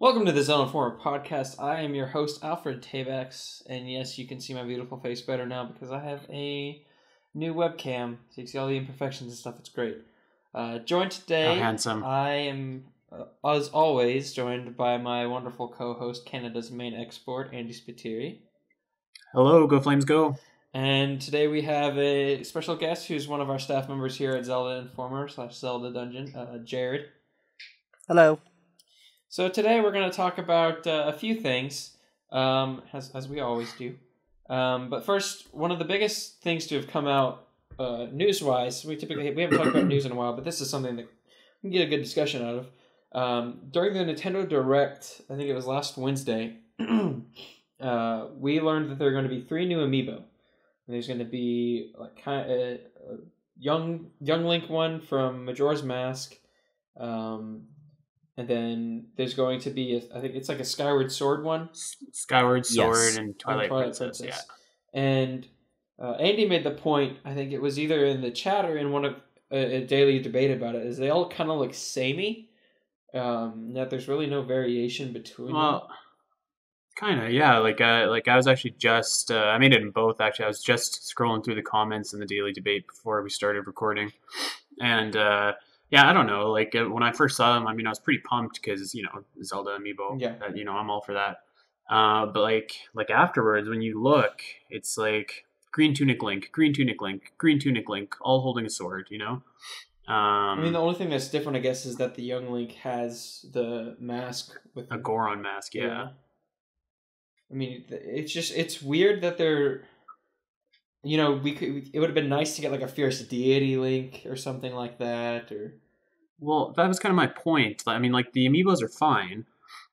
Welcome to the Zelda Informer podcast. I am your host, Alfred Tavex, and yes, you can see my beautiful face better now because I have a new webcam, so you can see all the imperfections and stuff. It's great. Joined today, How handsome. I am, as always, joined by my wonderful co-host, Canada's main export, Andy Spiteri. Hello, go Flames go. And today we have a special guest who's one of our staff members here at Zelda Informer / Zelda Dungeon, Jared. Hello. So today we're going to talk about a few things, as we always do. But first, one of the biggest things to have come out news-wise, we haven't talked about news in a while, but this is something that we can get a good discussion out of. During the Nintendo Direct, I think it was last Wednesday, we learned that there are going to be 3 new amiibo. And there's going to be like a young Link one from Majora's Mask. And then there's going to be, I think it's like a Skyward Sword one. Skyward Sword Yes. and Twilight Princess, yeah. And Andy made the point, I think it was either in the chat or in one of a daily debate about it, is they all kind of look samey. That there's really no variation between them. Kind of, yeah. Like I was actually just, I made it in both, actually. I was just scrolling through the comments in the daily debate before we started recording. And, yeah, I don't know. Like when I first saw them, I mean, I was pretty pumped because Zelda amiibo. Yeah. I'm all for that. But like afterwards, when you look, it's like green tunic Link, green tunic Link, green tunic Link, all holding a sword. I mean, the only thing that's different, I guess, is that the young Link has the mask with a Goron mask. Yeah. I mean, it's weird that they're. It would have been nice to get like a fierce deity Link or something like that, or. Well, that was kind of my point. I mean, like the amiibos are fine.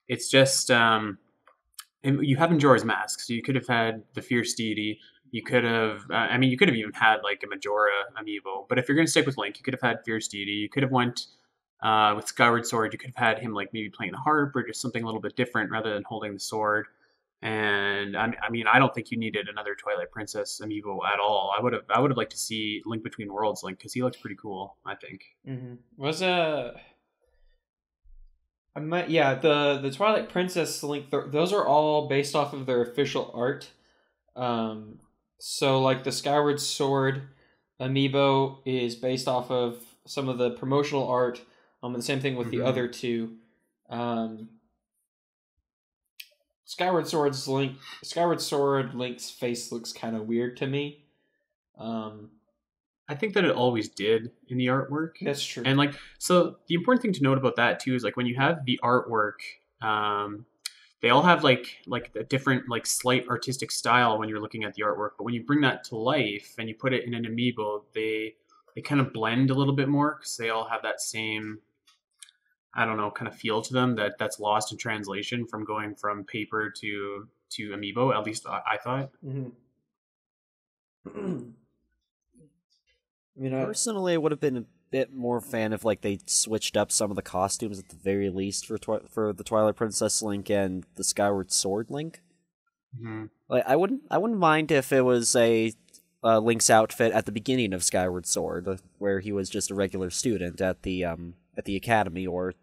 It's just you have Majora's Mask, so you could have had the fierce deity. You could have, you could have even had like a Majora amiibo. But if you're gonna stick with Link, you could have had fierce deity. You could have went with Skyward Sword. You could have had him like maybe playing the harp or just something a little bit different rather than holding the sword. And I mean, I don't think you needed another Twilight Princess amiibo at all. I would have liked to see Link Between Worlds Link because he looked pretty cool. I think. Mm-hmm. The Twilight Princess Link. Those are all based off of their official art. So like the Skyward Sword amiibo is based off of some of the promotional art. And the same thing with the other two. Skyward Sword Link's face looks kind of weird to me. I think that it always did in the artwork. That's true. And so the important thing to note about that too is like when you have the artwork, they all have like a different like slight artistic style when you're looking at the artwork. But when you bring that to life and you put it in an amiibo, they kind of blend a little bit more because they all have that same, I don't know, kind of feel to them that's lost in translation from going from paper to amiibo. At least I thought. Mm-hmm. Personally, I would have been a bit more fan if they switched up some of the costumes at the very least for the Twilight Princess Link and the Skyward Sword Link. Mm-hmm. I wouldn't mind if it was a Link's outfit at the beginning of Skyward Sword, where he was just a regular student at the academy, or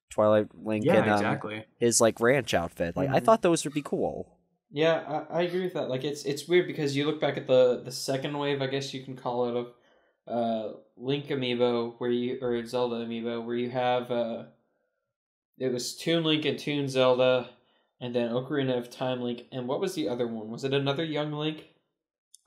Twilight Link in exactly. his ranch outfit. I thought those would be cool. Yeah, I agree with that. It's weird because you look back at the second wave, I guess you can call it, of Link amiibo or Zelda amiibo, where you have it was Toon Link and Toon Zelda, and then Ocarina of Time Link, and what was the other one? Was it another young Link?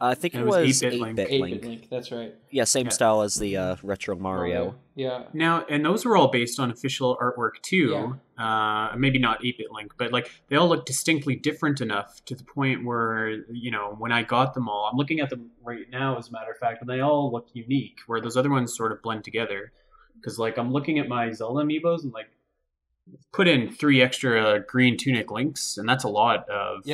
I think it was 8-bit Link. 8-bit Link, that's right. Yeah, same style as the retro Mario. Yeah. Now, and those were all based on official artwork too. Yeah. Maybe not 8-bit Link, but they all look distinctly different enough to the point where, when I got them all, I'm looking at them right now, as a matter of fact, and they all look unique, where those other ones sort of blend together. Because I'm looking at my Zelda amiibos and put in 3 extra green tunic Links, and that's a lot of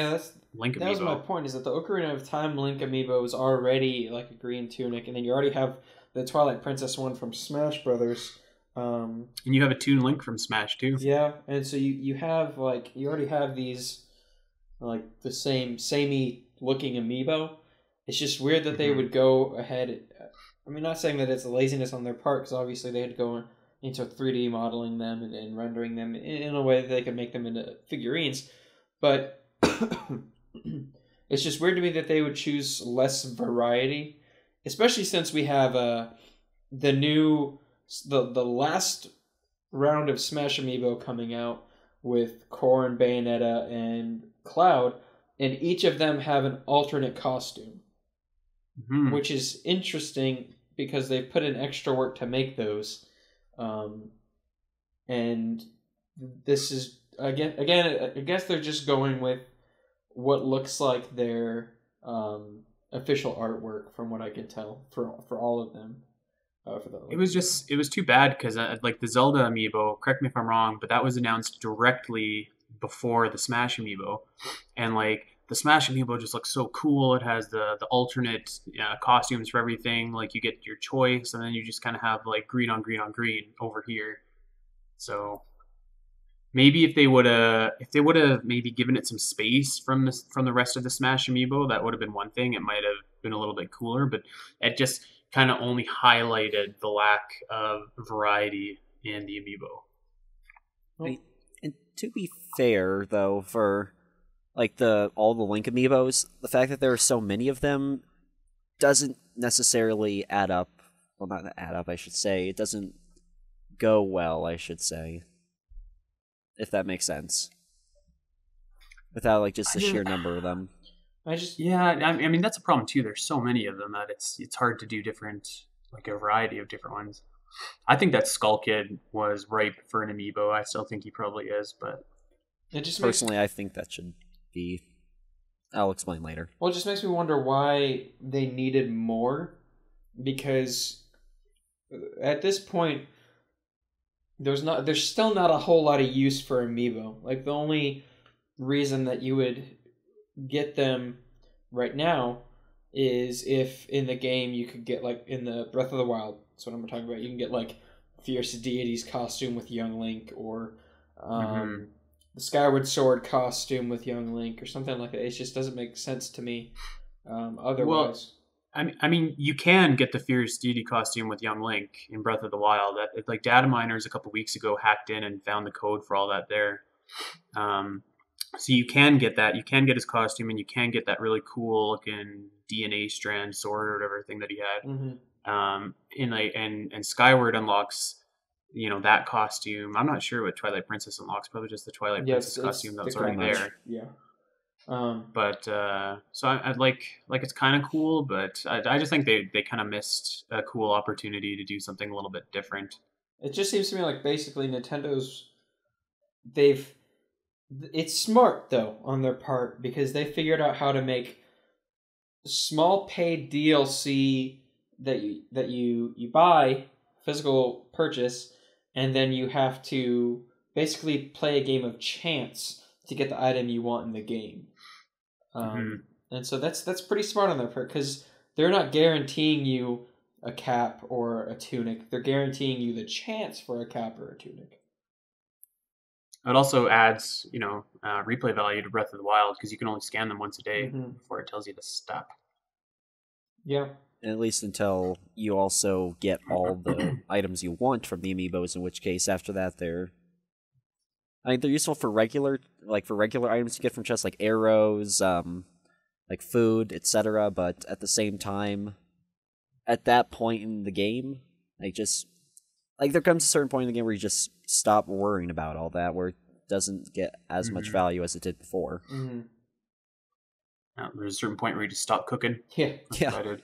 Link amiibo. That was my point, is that the Ocarina of Time Link amiibo is already a green tunic, and then you already have the Twilight Princess one from Smash Brothers. And you have a Toon Link from Smash too. Yeah, and so you have you already have these the samey looking amiibo. It's just weird that they would go ahead. I mean, not saying that it's a laziness on their part, because obviously they had to go into 3D modeling them and rendering them in a way that they can make them into figurines. But it's just weird to me that they would choose less variety, especially since we have the last round of Smash Amiibo coming out with Corrin, Bayonetta, and Cloud, and each of them have an alternate costume, which is interesting because they've put in extra work to make those. And this is again, I guess they're just going with what looks like their official artwork, from what I can tell, for all of them. It was too bad because like the Zelda amiibo, correct me if I'm wrong, but that was announced directly before the Smash amiibo, and like the Smash amiibo just looks so cool. It has the alternate costumes for everything. Like you get your choice, and then you just kind of have like green on green on green over here. So maybe if they would have maybe given it some space from the rest of the Smash amiibo, that would have been one thing. It might have been a little bit cooler, but it just kind of only highlighted the lack of variety in the amiibo. And to be fair, though, for like all the Link amiibos, the fact that there are so many of them doesn't necessarily add up. Well, not add up, I should say. It doesn't go well, I should say. If that makes sense. Without like just the sheer number of them. I mean that's a problem too. There's so many of them that it's hard to do a variety of different ones. I think that Skull Kid was ripe for an amiibo. I still think he probably is, but personally, I think that should be. I'll explain later. Well, it just makes me wonder why they needed more, because at this point, there's still not a whole lot of use for amiibo. Like the only reason that you would get them right now is if in the game you could get, like in the Breath of the Wild, that's what I'm talking about, you can get like Fierce Deity's costume with young Link, or the Skyward Sword costume with young Link, or something like that. It just doesn't make sense to me otherwise. Well, I mean, you can get the Fierce Deity costume with young Link in Breath of the Wild. That like data miners a couple weeks ago hacked in and found the code for all that there. So you can get that. You can get his costume, and you can get that really cool looking DNA strand sword or whatever thing that he had. And Skyward unlocks, that costume. I'm not sure what Twilight Princess unlocks. Probably just the Twilight Princess costume that's already there. Yeah. But so I'd like it's kind of cool, but I just think they kind of missed a cool opportunity to do something a little bit different. It just seems to me like basically it's smart though on their part, because they figured out how to make small paid DLC that you buy, physical purchase, and then you have to basically play a game of chance to get the item you want in the game. And so that's pretty smart on their part, because they're not guaranteeing you a cap or a tunic. They're guaranteeing you the chance for a cap or a tunic. It also adds, replay value to Breath of the Wild, because you can only scan them once a day before it tells you to stop. Yeah. At least until you also get all the items you want from the amiibos, in which case after that they're useful for regular items you get from chests, like arrows, like food, etc. But at the same time, at that point in the game, there comes a certain point in the game where you just stop worrying about all that, where it doesn't get as much value as it did before. There's a certain point where you just stop cooking. That's what I did.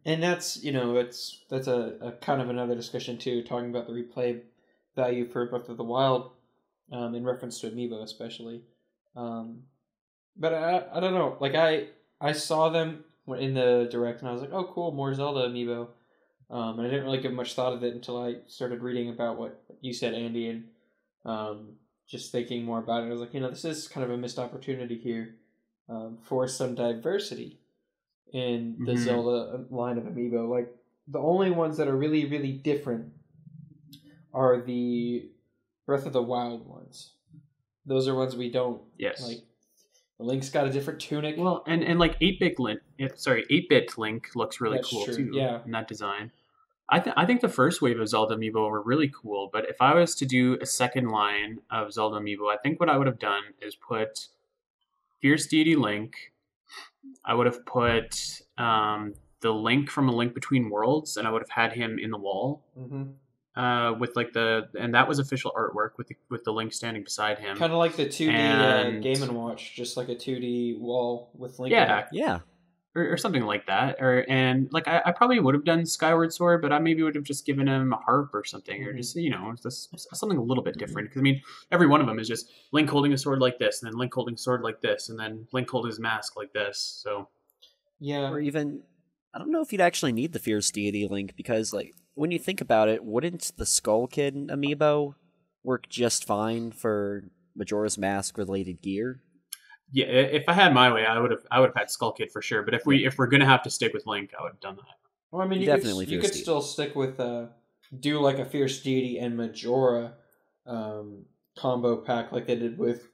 And that's a kind of another discussion too, talking about the replay value for Breath of the Wild, in reference to amiibo especially. But I don't know, like I saw them in the direct and I was like, oh cool, more Zelda amiibo. And I didn't really give much thought of it until I started reading about what you said, Andy, and just thinking more about it. I was like, this is kind of a missed opportunity here for some diversity in the Zelda line of amiibo. Like, the only ones that are really, really different are the Breath of the Wild ones. Those are ones we don't like. Link's got a different tunic. Well, and like 8-bit Link, 8-bit Link looks really cool too. Yeah, in that design. I think the first wave of Zelda amiibo were really cool, but if I was to do a second line of Zelda amiibo, I think what I would have done is put Fierce Deity Link. I would have put the Link from A Link Between Worlds, and I would have had him in the wall Mm-hmm. with like and that was official artwork with the Link standing beside him. Kind of like the 2D And Game and Watch, just like a 2D wall with Link in it. yeah, Yeah. or something like that. And like I probably would have done Skyward Sword, but I maybe would have just given him a harp or something, or just just something a little bit different. Because I mean, every one of them is just Link holding a sword like this, and then Link holding a sword like this, and then Link holding his mask like this. So Yeah. Or even, I don't know if you'd actually need the Fierce Deity Link, because, like, when you think about it, wouldn't the Skull Kid amiibo work just fine for Majora's Mask related gear? yeah, if I had my way, I would have had Skull Kid for sure. But if we're gonna have to stick with Link, I would have done that. Well, I mean, Definitely you Fierce could Deity. still stick with do like a Fierce Deity and Majora combo pack like they did with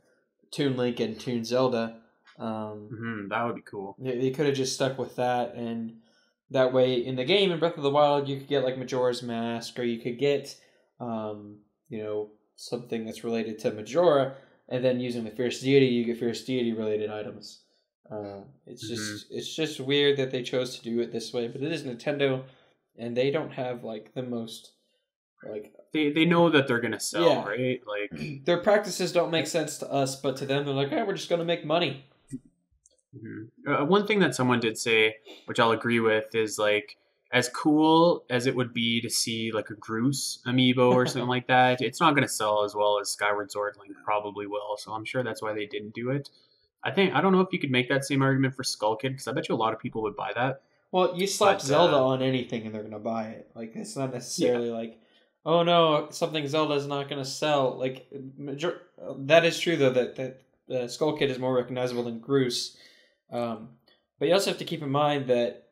Toon Link and Toon Zelda. That would be cool. They could have just stuck with that, and that way in the game in Breath of the Wild you could get like Majora's Mask, or you could get something that's related to Majora, and then using the Fierce Deity you get Fierce Deity related items. It's just weird that they chose to do it this way, but it is Nintendo, and they don't have like the most like They know that they're gonna sell, Yeah. right? Like their practices don't make sense to us, but to them they're like, we're just gonna make money. One thing that someone did say, which I'll agree with, is like as cool as it would be to see like a Groose amiibo or something like that, it's not going to sell as well as Skyward Sword Link probably will. So I'm sure that's why they didn't do it. I don't know if you could make that same argument for Skull Kid, because I bet you a lot of people would buy that. Well, you slap But, Zelda on anything and they're gonna buy it. Like it's not necessarily like, oh no, something Zelda's not gonna sell. Like that is true though that Skull Kid is more recognizable than Groose. But you also have to keep in mind that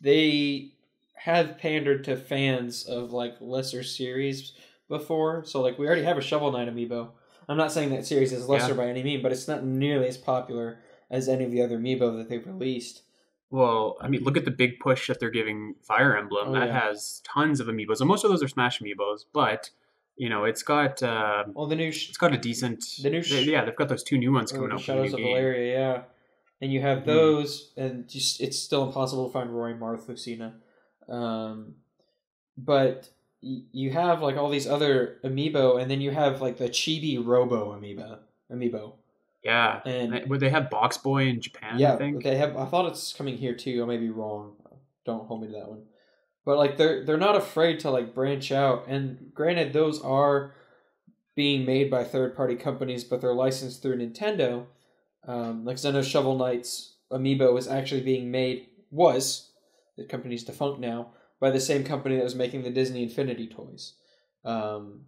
they have pandered to fans of like lesser series before. So like we already have a Shovel Knight amiibo. I'm not saying that series is lesser by any means, but it's not nearly as popular as any of the other amiibo that they've released. Well, I mean, look at the big push that they're giving Fire Emblem. That has tons of amiibos, and most of those are Smash amiibos. But it's got it's got a decent. They've got those 2 new ones coming out. Shadows of Valeria, yeah. And you have those, and it's still impossible to find Roy Marth but you have like all these other amiibo, and then you have like the Chibi Robo amiibo. Yeah, and would they have Box Boy in Japan? Yeah, I think they have. I thought it's coming here too. I may be wrong. Don't hold me to that one. But like they're not afraid to like branch out. And granted, those are being made by third party companies, but they're licensed through Nintendo. Like I know Shovel Knight's amiibo is actually being made. The company's defunct now, by the same company that was making the Disney Infinity toys. Oh,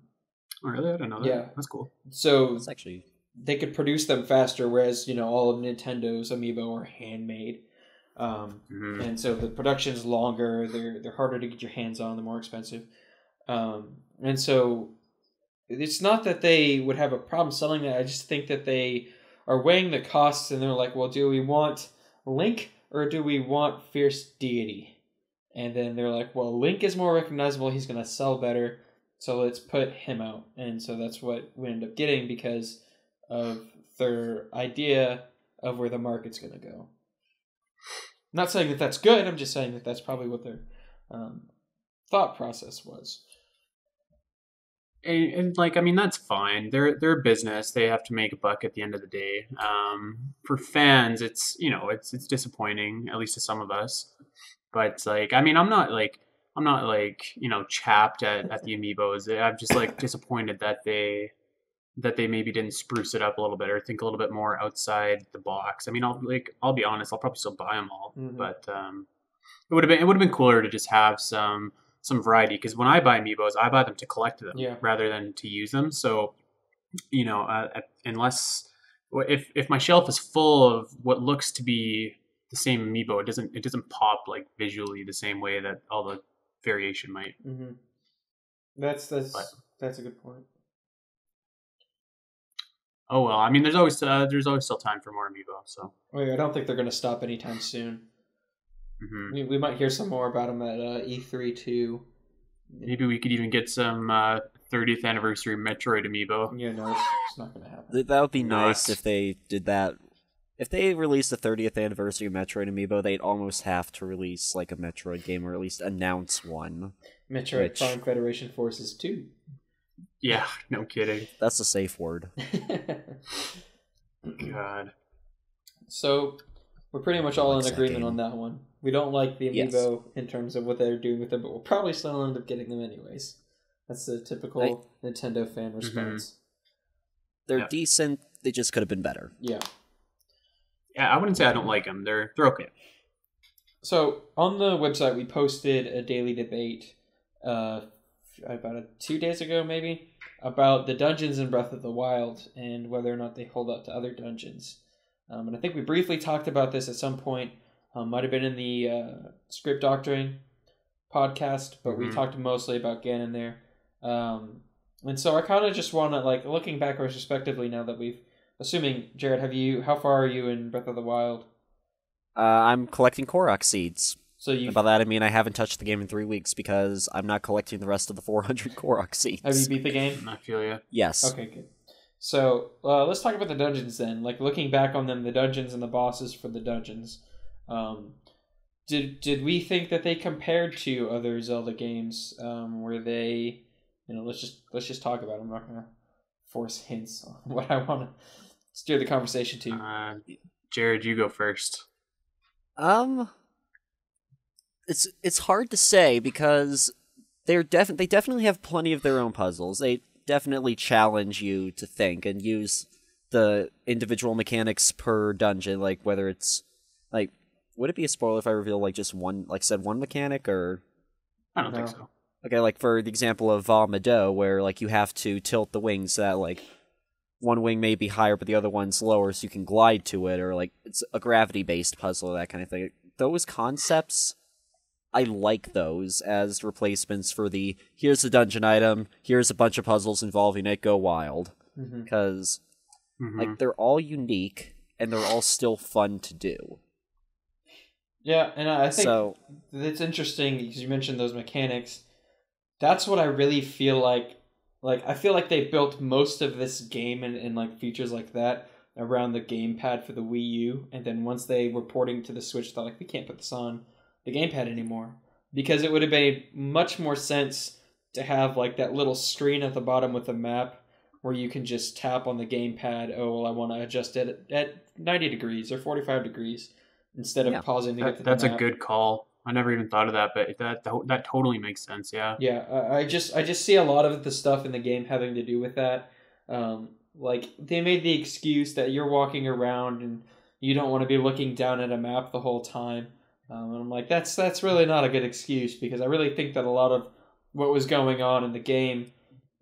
really? I don't know that. Yeah, that's cool. So It's actually they could produce them faster, whereas all of Nintendo's amiibo are handmade, and so the production's longer. They're harder to get your hands on. They're more expensive, and so it's not that they would have a problem selling that. I just think that they are weighing the costs, and they're like, well, do we want Link or do we want Fierce Deity? And then they're like, well, Link is more recognizable. He's going to sell better. So let's put him out. And so that's what we end up getting because of their idea of where the market's going to go. Not saying that that's good. I'm just saying that that's probably what their thought process was. And like, I mean, that's fine. They're a business. They have to make a buck at the end of the day. For fans, it's it's disappointing, at least to some of us. But like, I mean, I'm not like chapped at the amiibos. I'm just like disappointed that they maybe didn't spruce it up a little bit or think a little bit more outside the box. I mean, I'll be honest, I'll probably still buy them all, but it would have been cooler to just have some variety, because when I buy amiibos, I buy them to collect them rather than to use them. So, unless if my shelf is full of what looks to be the same amiibo, it doesn't pop like visually the same way that all the variation might. Mm-hmm. That's a good point. Oh well, I mean, there's always still time for more amiibo. So. Oh yeah, I don't think they're going to stop anytime soon. We might hear some more about them at E3 too. Maybe we could even get some 30th anniversary Metroid amiibo. Yeah, no, it's not going to happen. That would be nice if they did that. If they released the 30th anniversary Metroid amiibo, they'd almost have to release like a Metroid game or at least announce one. Metroid Prime Federation Forces 2. Yeah, no kidding. That's a safe word. God. So, we're pretty much all in agreement on that one. We don't like the amiibo in terms of what they're doing with them, but we'll probably still end up getting them anyways. That's the typical Nintendo fan response. They're decent. They just could have been better. Yeah. Yeah, I wouldn't say I don't like them. They're okay. So on the website, we posted a daily debate about 2 days ago, maybe, about the dungeons in Breath of the Wild and whether or not they hold up to other dungeons. And I think we briefly talked about this at some point. Might have been in the Script Doctoring podcast, but we talked mostly about Ganon there. And so I kind of just want to, like, looking back retrospectively now that we've, assuming, Jared, how far are you in Breath of the Wild? I'm collecting Korok seeds. So you by that I mean I haven't touched the game in 3 weeks because I'm not collecting the rest of the 400 Korok seeds. Have you beat the game? I feel you. Yes. Okay, good. So let's talk about the dungeons then. Like, looking back on them, the dungeons and the bosses for the dungeons. Did we think that they compared to other Zelda games? Were they, let's just talk about it. I'm not gonna force hints on what I want to steer the conversation to. Jared, you go first. It's hard to say because they definitely have plenty of their own puzzles. They definitely challenge you to think and use the individual mechanics per dungeon, like whether it's like, would it be a spoiler if I reveal like just one mechanic, or I don't think so. Okay, like for the example of Va Mado, where like you have to tilt the wings so that like one wing may be higher but the other one's lower so you can glide to it, or like it's a gravity based puzzle or that kind of thing. Those concepts, I like those as replacements for the here's a dungeon item, here's a bunch of puzzles involving it, go wild. Because like they're all unique and they're all still fun to do. Yeah, and I think it's interesting because you mentioned those mechanics. That's what I really feel like. Like, I feel like they built most of this game and like features like that around the gamepad for the Wii U, and then once they were porting to the Switch, they're like, we can't put this on the gamepad anymore, because it would have made much more sense to have like that little screen at the bottom with a map where you can just tap on the gamepad. Oh, well, I want to adjust it at 90 degrees or 45 degrees instead of pausing to get to the map. That's a good call. I never even thought of that, but that totally makes sense. Yeah. Yeah, I just see a lot of the stuff in the game having to do with that. Like, they made the excuse that you're walking around and you don't want to be looking down at a map the whole time. And I'm like, that's really not a good excuse, because I really think that a lot of what was going on in the game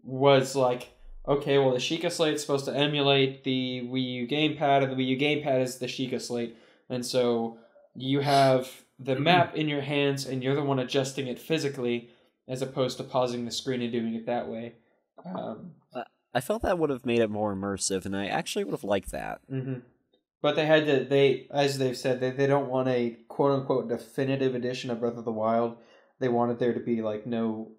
was like, okay, well, the Sheikah Slate's supposed to emulate the Wii U gamepad, and the Wii U gamepad is the Sheikah Slate. And so you have the map in your hands, and you're the one adjusting it physically, as opposed to pausing the screen and doing it that way. I felt that would have made it more immersive, and I actually would have liked that. But they had to, as they've said, they don't want a quote-unquote definitive edition of Breath of the Wild. They wanted there to be like no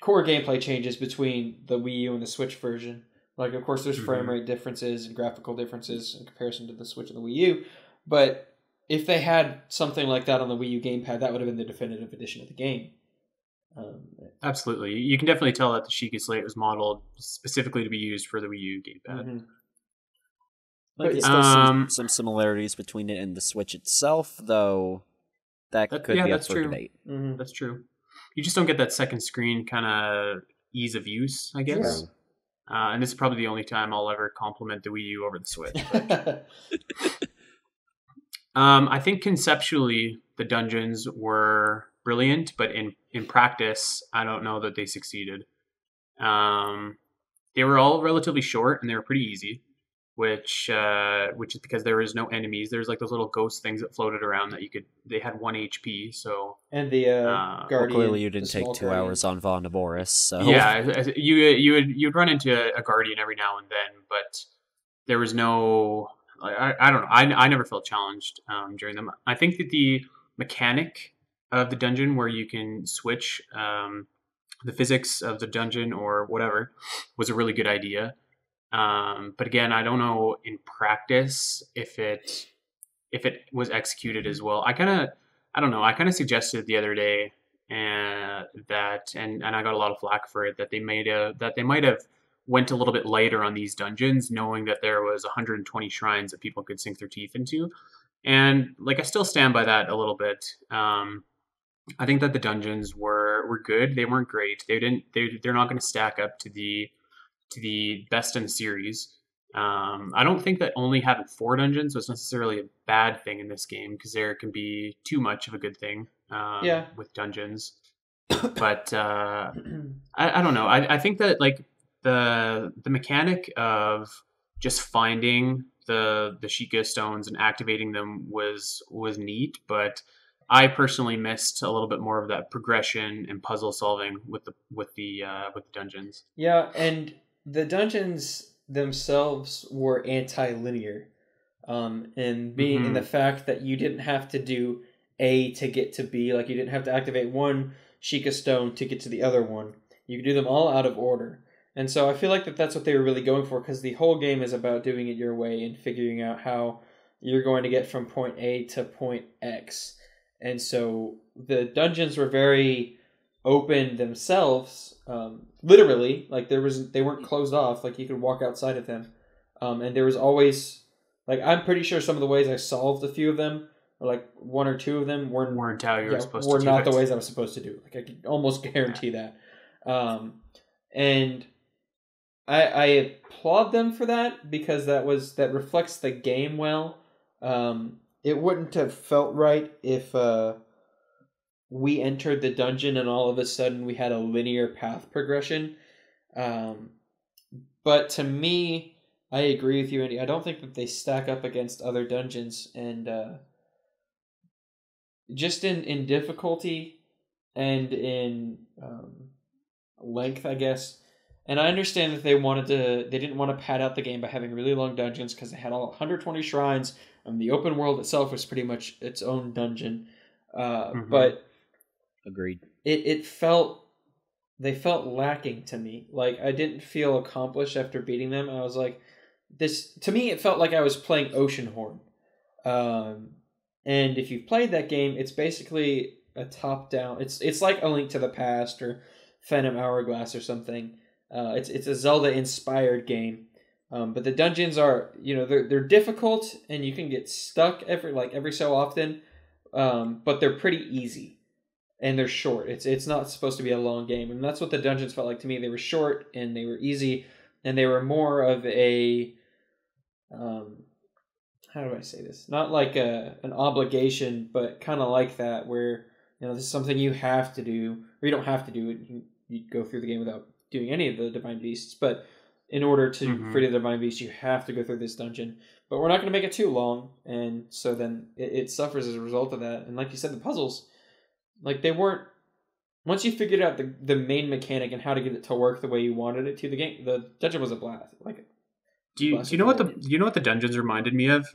core gameplay changes between the Wii U and the Switch version. Like, of course, there's frame rate differences and graphical differences in comparison to the Switch and the Wii U, but if they had something like that on the Wii U gamepad, that would have been the definitive edition of the game. Absolutely. You can definitely tell that the Sheikah Slate was modeled specifically to be used for the Wii U gamepad. But there's still some similarities between it and the Switch itself, though that could be up for debate. That's true. You just don't get that second screen kind of ease of use, I guess. And this is probably the only time I'll ever compliment the Wii U over the Switch. I think conceptually the dungeons were brilliant, but in practice, I don't know that they succeeded. They were all relatively short and they were pretty easy, which is because there was no enemies. There's like those little ghost things that floated around that they had 1 HP. So and the guardian. Well, clearly, you didn't take 2 hours on Von Naboris. So yeah, you'd run into a guardian every now and then, but there was no I don't know. I never felt challenged during them. I think that the mechanic of the dungeon where you can switch the physics of the dungeon or whatever was a really good idea. But again, I don't know in practice if it was executed as well. I don't know. I kind of suggested the other day and I got a lot of flack for it that they might have went a little bit lighter on these dungeons, knowing that there was 120 shrines that people could sink their teeth into. And like I still stand by that a little bit. I think that the dungeons were good. They weren't great. They're not going to stack up to the best in the series. I don't think that only having 4 dungeons was necessarily a bad thing in this game because there can be too much of a good thing with dungeons. But I don't know. I think that like the mechanic of just finding the Sheikah stones and activating them was neat, but I personally missed a little bit more of that progression and puzzle solving with the dungeons. Yeah, and the dungeons themselves were anti-linear, and being in the fact that you didn't have to do A to get to B, like you didn't have to activate one Sheikah stone to get to the other one. You could do them all out of order. And so I feel like that's what they were really going for, because the whole game is about doing it your way and figuring out how you're going to get from point A to point X. And so the dungeons were very open themselves, literally, like they weren't closed off, like you could walk outside of them. And there was always, like, I'm pretty sure some of the ways I solved a few of them, or like 1 or 2 of them weren't how you were supposed to do not it. the ways I was supposed to do. Like I could almost guarantee that. And I applaud them for that, because that reflects the game well. It wouldn't have felt right if we entered the dungeon and all of a sudden we had a linear path progression. But to me, I agree with you, Andy. I don't think that they stack up against other dungeons, and just in difficulty and in length, I guess. And I understand that they didn't want to pad out the game by having really long dungeons, because they had all 120 shrines, and the open world itself was pretty much its own dungeon. But agreed. They felt lacking to me. Like I didn't feel accomplished after beating them. I was like, this to me it felt like I was playing Oceanhorn. And if you've played that game, it's basically a top down. It's like A Link to the Past or Phantom Hourglass or something. It's a Zelda inspired game. But the dungeons are, they're difficult and you can get stuck every so often. But they're pretty easy and they're short. It's not supposed to be a long game, and that's what the dungeons felt like to me. They were short and they were easy, and they were more of a how do I say this? Not like an obligation, but kind of like that, where this is something you have to do, or you don't have to do it. You go through the game without doing any of the divine beasts, but in order to free the divine beast, you have to go through this dungeon. But we're not going to make it too long, and so then it suffers as a result of that. And like you said, the puzzles, like they weren't. Once you figured out the main mechanic and how to get it to work the way you wanted it to, the dungeon was a blast. Like, do you know what the dungeons reminded me of?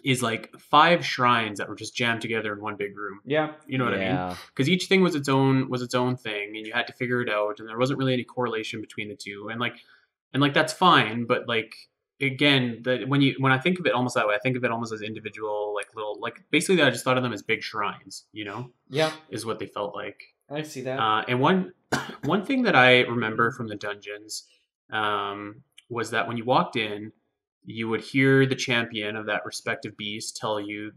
Is like 5 shrines that were just jammed together in one big room. Yeah, you know what I mean? Because each thing was its own thing, and you had to figure it out, and there wasn't really any correlation between the two, and like that's fine, but like again, when I think of it almost that way, I think of it almost as individual, like little, like basically I just thought of them as big shrines, Yeah, is what they felt like. I see that. And one thing that I remember from the dungeons was that when you walked in, you would hear the champion of that respective beast tell you,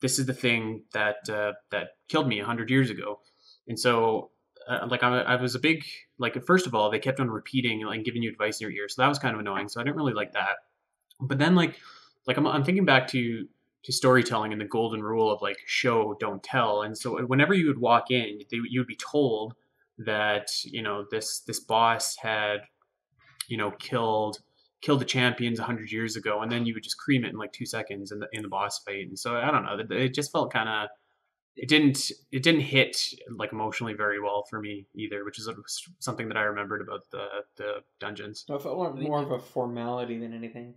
"This is the thing that killed me 100 years ago." And so, I was a big, like, first of all, they kept on repeating and like giving you advice in your ear, so that was kind of annoying. So I didn't really like that. But then, like I'm thinking back to storytelling and the golden rule of like show, don't tell. And so whenever you would walk in, you would be told that this boss had killed the champions 100 years ago, and then you would just cream it in like 2 seconds in the boss fight. And so I don't know, it just felt kind of, it didn't hit like emotionally very well for me either, which is something that I remembered about the dungeons. No, it felt more of a formality than anything.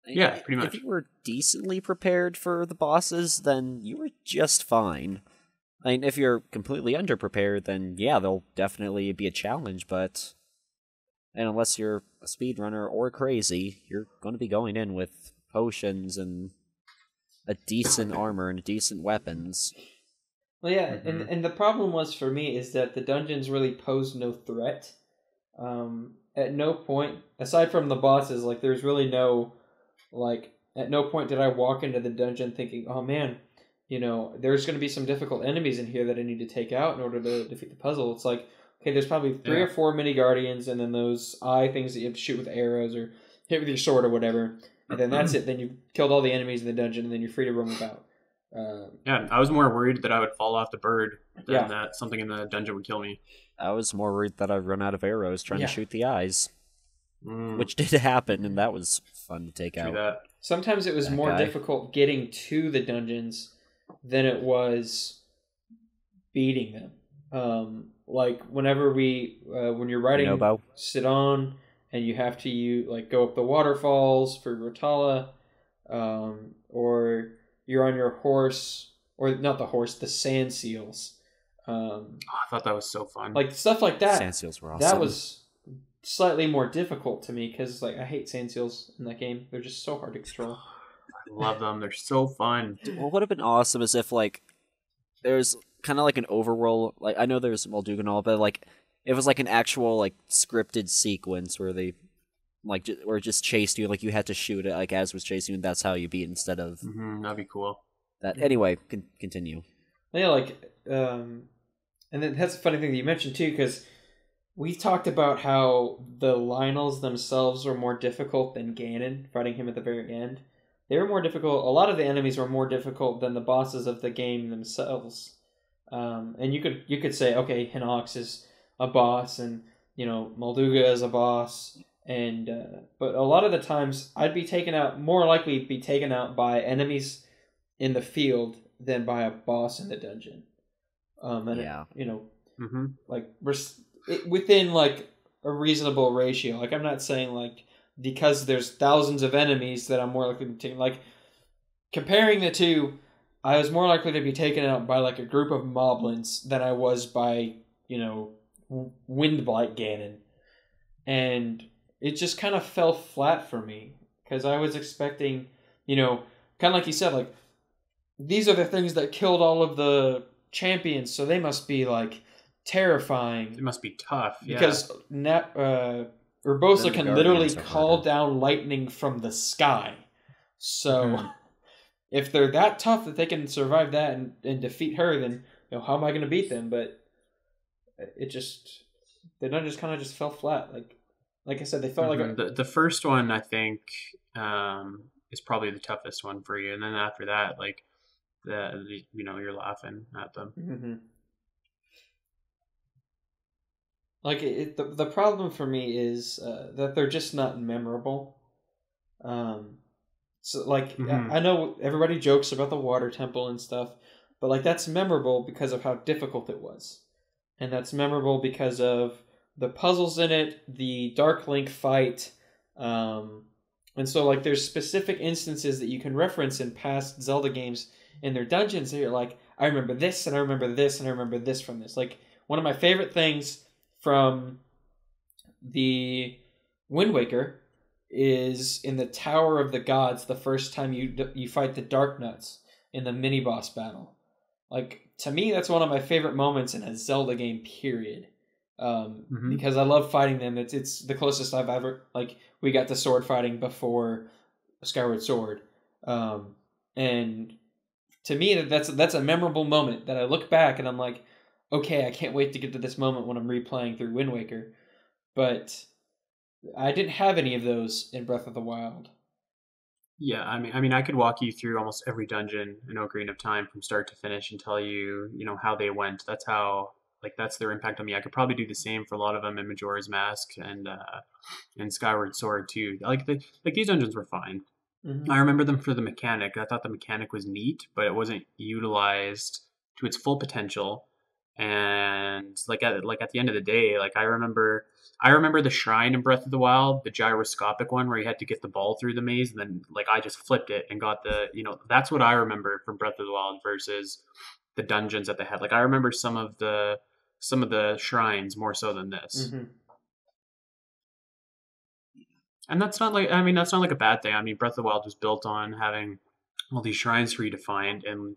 Yeah, pretty much. If you were decently prepared for the bosses, then you were just fine. I mean, if you're completely underprepared, then yeah, they'll definitely be a challenge, and unless you're a speedrunner or crazy, you're going to be going in with potions and a decent armor and decent weapons. Well, yeah, and the problem was for me is that the dungeons really posed no threat. At no point, aside from the bosses, like there's really no, like at no point did I walk into the dungeon thinking, oh man, there's going to be some difficult enemies in here that I need to take out in order to defeat the puzzle. It's like, okay, there's probably 3 or 4 mini guardians, and then those eye things that you have to shoot with arrows or hit with your sword or whatever, and then that's it. Then you've killed all the enemies in the dungeon, and then you're free to roam about. Yeah, I was more worried that I would fall off the bird than that something in the dungeon would kill me. I was more worried that I'd run out of arrows trying to shoot the eyes, which did happen, and that was fun to take out. That. Sometimes it was more difficult getting to the dungeons than it was beating them. Like whenever when you're riding Sidon and you have to go up the waterfalls for Rotala, or you're on your horse, or not the horse, the sand seals. I thought that was so fun. Like stuff like that. Sand seals were awesome. That was slightly more difficult to me because I hate sand seals in that game. They're just so hard to control. I love them. They're so fun. What would have been awesome is if there's kind of like an overworld. Like I know there's Molduga and all, but it was like an actual scripted sequence where they or just chased you. Like you had to shoot it as was chasing you, and that's how you beat instead of. That'd be cool. That anyway. Continue. Yeah, and then that's a funny thing that you mentioned too, because we talked about how the Lionels themselves were more difficult than Ganon, fighting him at the very end. They were more difficult. A lot of the enemies were more difficult than the bosses of the game themselves. And you could say, okay, Hinox is a boss, and Molduga is a boss, and but a lot of the times I'd be more likely be taken out by enemies in the field than by a boss in the dungeon. Within a reasonable ratio. I'm not saying because there's thousands of enemies that I'm more likely to take. Comparing the two, I was more likely to be taken out by a group of moblins than I was by Windblight Ganon, and it just kind of fell flat for me because I was expecting, kind of like you said, these are the things that killed all of the champions, so they must be terrifying. It must be tough, because Urbosa can literally call down lightning from the sky. So if they're that tough that they can survive that and defeat her, then how am I going to beat them? But the dungeons kind of just fell flat. Like I said, they felt the first one I think is probably the toughest one for you, and then after that, you're laughing at them. Mm-hmm. The problem for me is that they're just not memorable. I know everybody jokes about the water temple and stuff, but that's memorable because of how difficult it was, and that's memorable because of the puzzles in it, the Dark Link fight, and so there's specific instances that you can reference in past Zelda games in their dungeons that you're I remember this, and I remember this, and I remember this from this. One of my favorite things from the Wind Waker is in the Tower of the Gods, the first time you fight the Dark Nuts in the mini boss battle. To me, that's one of my favorite moments in a Zelda game, period. Because I love fighting them. It's the closest I've ever we got to sword fighting before Skyward Sword, and to me that's a memorable moment that I look back and I'm okay, I can't wait to get to this moment when I'm replaying through Wind Waker. But I didn't have any of those in Breath of the Wild. Yeah, I mean, I could walk you through almost every dungeon in Ocarina of Time from start to finish and tell you, how they went. That's how, that's their impact on me. I could probably do the same for a lot of them in Majora's Mask and Skyward Sword too. These dungeons were fine. Mm-hmm. I remember them for the mechanic. I thought the mechanic was neat, but it wasn't utilized to its full potential. And at the end of the day, I remember the shrine in Breath of the Wild, the gyroscopic one where you had to get the ball through the maze, and then like I just flipped it and got that's what I remember from Breath of the Wild versus the dungeons that they had. Like I remember some of the shrines more so than this. Mm-hmm. And that's not like a bad thing. I mean, Breath of the Wild was built on having all these shrines for you to find and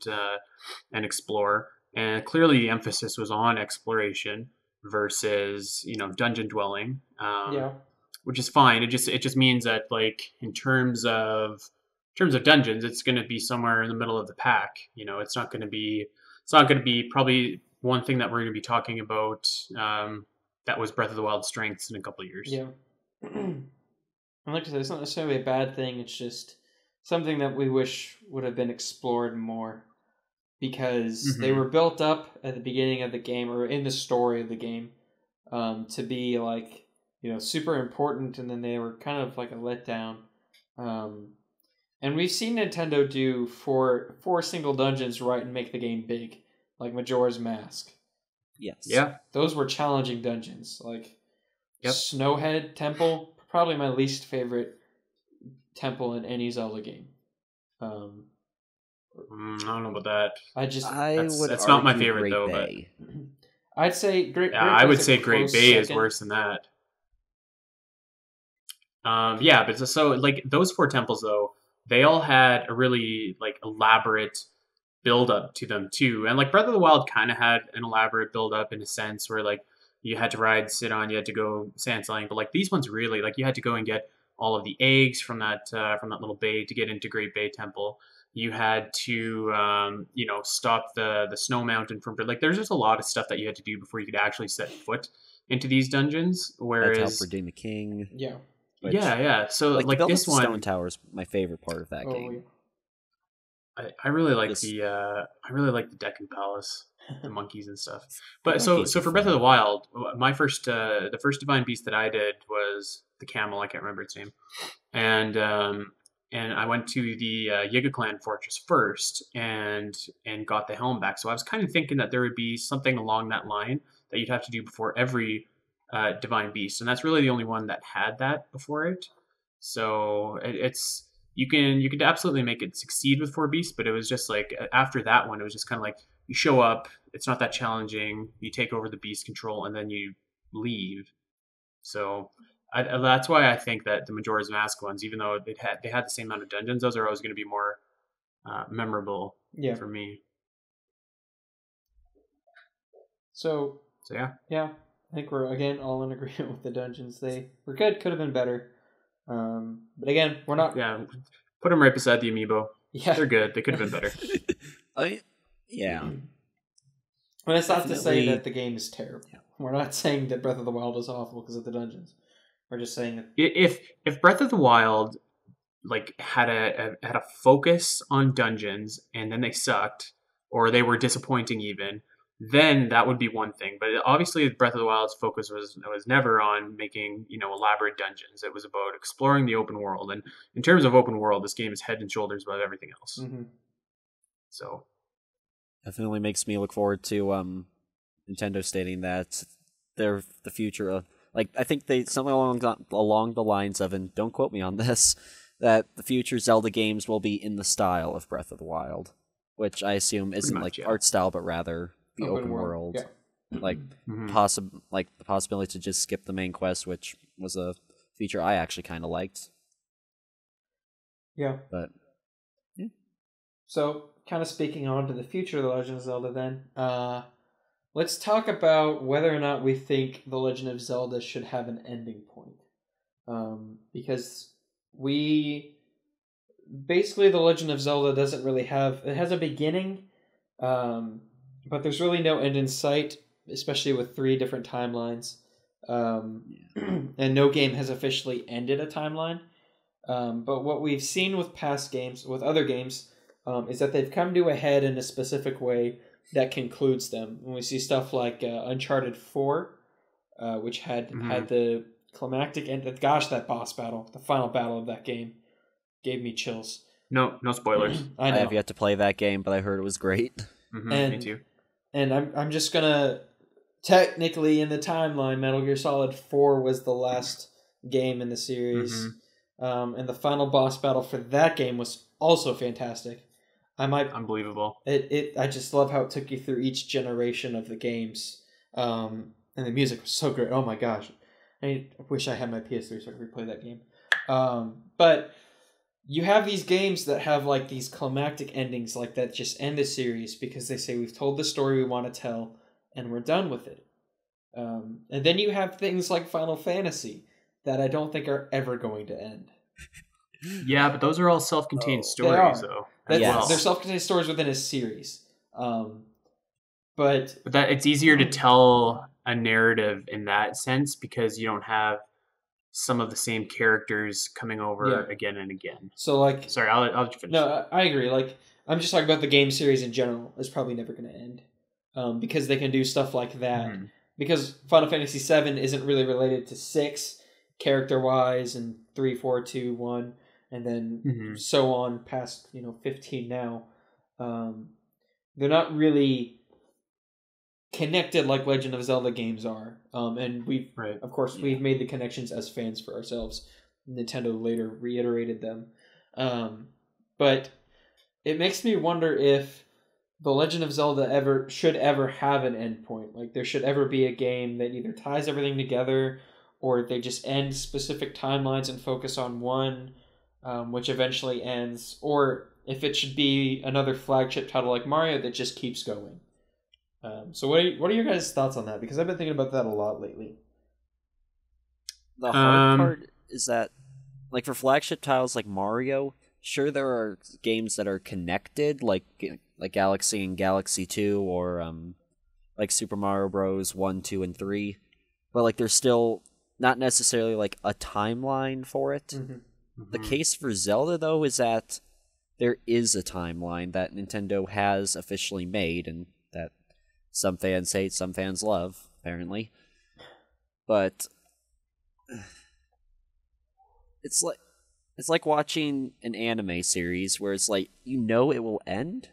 explore, and clearly the emphasis was on exploration versus dungeon dwelling, Yeah. which is fine. It just means that like in terms of dungeons, it's going to be somewhere in the middle of the pack. It's not going to be probably one thing that we're going to be talking about. That was Breath of the Wild's strengths in a couple of years. Yeah. And like I said, it's not necessarily a bad thing. It's just something that we wish would have been explored more, because they were built up at the beginning of the game or in the story of the game to be like super important, and then they were kind of like a letdown. And we've seen Nintendo do four single dungeons right and make the game big, like Majora's Mask. Yes. Yeah. Those were challenging dungeons, like Yep. Snowhead Temple, probably my least favorite temple in any Zelda game. I don't know about that. That's not my favorite, though, but I'd say Great. yeah, I would Bay's a say Great close Bay is second. worse than that. Yeah, but so like those four temples though, they all had a really like elaborate build up to them too. And like Breath of the Wild kind of had an elaborate build up in a sense where like you had to ride Sidon, you had to go sand selling, but like these ones really like you had to go and get all of the eggs from that little bay to get into Great Bay Temple. You had to stop the snow mountain from like there's just a lot of stuff that you had to do before you could actually set foot into these dungeons. That's how Whereas Redeem the King. Yeah. Which, yeah. So like the like build this of the Stone one, Tower is my favorite part of that Oh, game. I really like This- I really like the Deccan Palace, the monkeys and stuff. The But so monkeys are for Breath of fun. the Wild, the first divine beast that I did was the camel. I can't remember its name, and I went to the Yiga Clan fortress first and got the helm back. So I was kind of thinking that there would be something along that line that you'd have to do before every divine beast, and that's really the only one that had that before it. So it's you could absolutely make it succeed with four beasts, but it was just like after that one, it was just kind of like you show up, it's not that challenging, you take over the beast control, and then you leave. So that's why I think that the Majora's Mask ones, even though they had the same amount of dungeons, those are always going to be more memorable Yeah. for me. So So yeah. I think we're again all in agreement with the dungeons. They were good, could have been better. But again, we're not. Yeah, put them right beside the amiibo. Yeah. They're good. They could have been better. Yeah. And it's not to say Definitely- that the game is terrible. We're not saying that Breath of the Wild is awful because of the dungeons. We're just saying that. If Breath of the Wild like had a focus on dungeons and then they sucked or they were disappointing even, then that would be one thing. But obviously Breath of the Wild's focus was never on making elaborate dungeons. It was about exploring the open world, and in terms of open world, this game is head and shoulders above everything else. Mm-hmm. So Definitely makes me look forward to Nintendo stating that they're the future. Like I think they something along the lines of, and don't quote me on this, that the future Zelda games will be in the style of Breath of the Wild, which I assume isn't much, like yeah. art style, but rather the open world. Yeah. Like mhm. like the possibility to just skip the main quest, which was a feature I actually kind of liked. Yeah. But So, kind of speaking on to the future of The Legend of Zelda then, let's talk about whether or not we think The Legend of Zelda should have an ending point. Because basically The Legend of Zelda doesn't really it has a beginning, but there's really no end in sight, especially with 3 different timelines. And no game has officially ended a timeline. But what we've seen with past games, with other games, is that they've come to a head in a specific way that concludes them. And we see stuff like Uncharted 4, which had the climactic end. Gosh, that boss battle, the final battle of that game, gave me chills. No spoilers. I I know. have yet to play that game, but I heard it was great. Me And too. and I'm just gonna technically in the timeline, Metal Gear Solid 4 was the last game in the series, and the final boss battle for that game was also fantastic. Unbelievable. I just love how it took you through each generation of the games, and the music was so great. Oh my gosh, I wish I had my PS3 so I could replay that game. But you have these games that have like these climactic endings like that just end the series because they say we've told the story we want to tell and we're done with it. And then you have things like Final Fantasy that I don't think are ever going to end. Yeah, but those are all self-contained stories, though. They're self-contained stories within a series. But that it's easier to tell a narrative in that sense because you don't have some of the same characters coming over again and again. So, like, sorry, I'll let you finish. No, I agree. Like, I'm just talking about the game series in general. It's probably never going to end because they can do stuff like that. Mm-hmm. Because Final Fantasy VII isn't really related to 6 character-wise, and 3, 4, 2, 1, and then so on past 15 now. They're not really connected like Legend of Zelda games are, and we've made the connections as fans for ourselves. Nintendo later reiterated them, but it makes me wonder if the Legend of Zelda should ever have an endpoint. Like there should ever be a game that either ties everything together, or they just end specific timelines and focus on one, which eventually ends, or if it should be another flagship title like Mario that just keeps going. So what are your guys' thoughts on that? Because I've been thinking about that a lot lately. The hard part is that, like for flagship titles like Mario, sure there are games that are connected, like Galaxy and Galaxy 2, or like Super Mario Bros. 1, 2, and 3, but like there's still not necessarily like a timeline for it. The case for Zelda, though, is that there is a timeline that Nintendo has officially made, and that some fans hate, some fans love, apparently. But it's like watching an anime series where it's like it will end,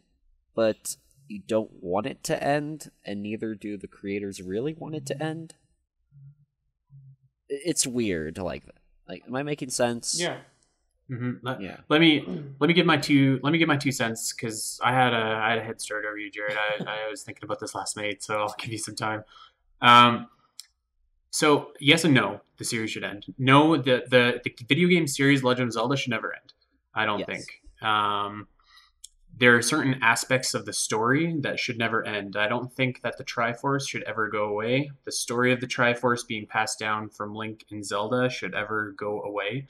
but you don't want it to end, and neither do the creators really want it to end. It's weird, like, am I making sense? Yeah. Let me give my 2 cents, because I had a head start over you, Jared. I was thinking about this last night, so I'll give you some time. So yes and no, the series should end. No, the video game series Legend of Zelda should never end. I don't think. There are certain aspects of the story that should never end. I don't think that the Triforce should ever go away. The story of the Triforce being passed down from Link and Zelda should ever go away.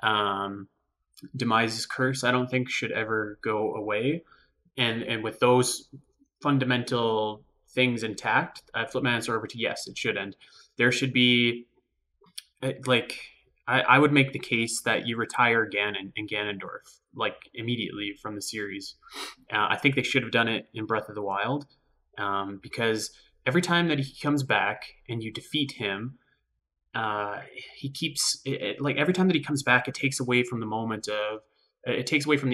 Demise's curse, I don't think, should ever go away. And with those fundamental things intact, I flip my answer over to yes, it should end. There should be, I would make the case that you retire Ganon and Ganondorf, like, immediately from the series. I think they should have done it in Breath of the Wild, because every time that he comes back and you defeat him, he keeps every time that he comes back, it takes away from the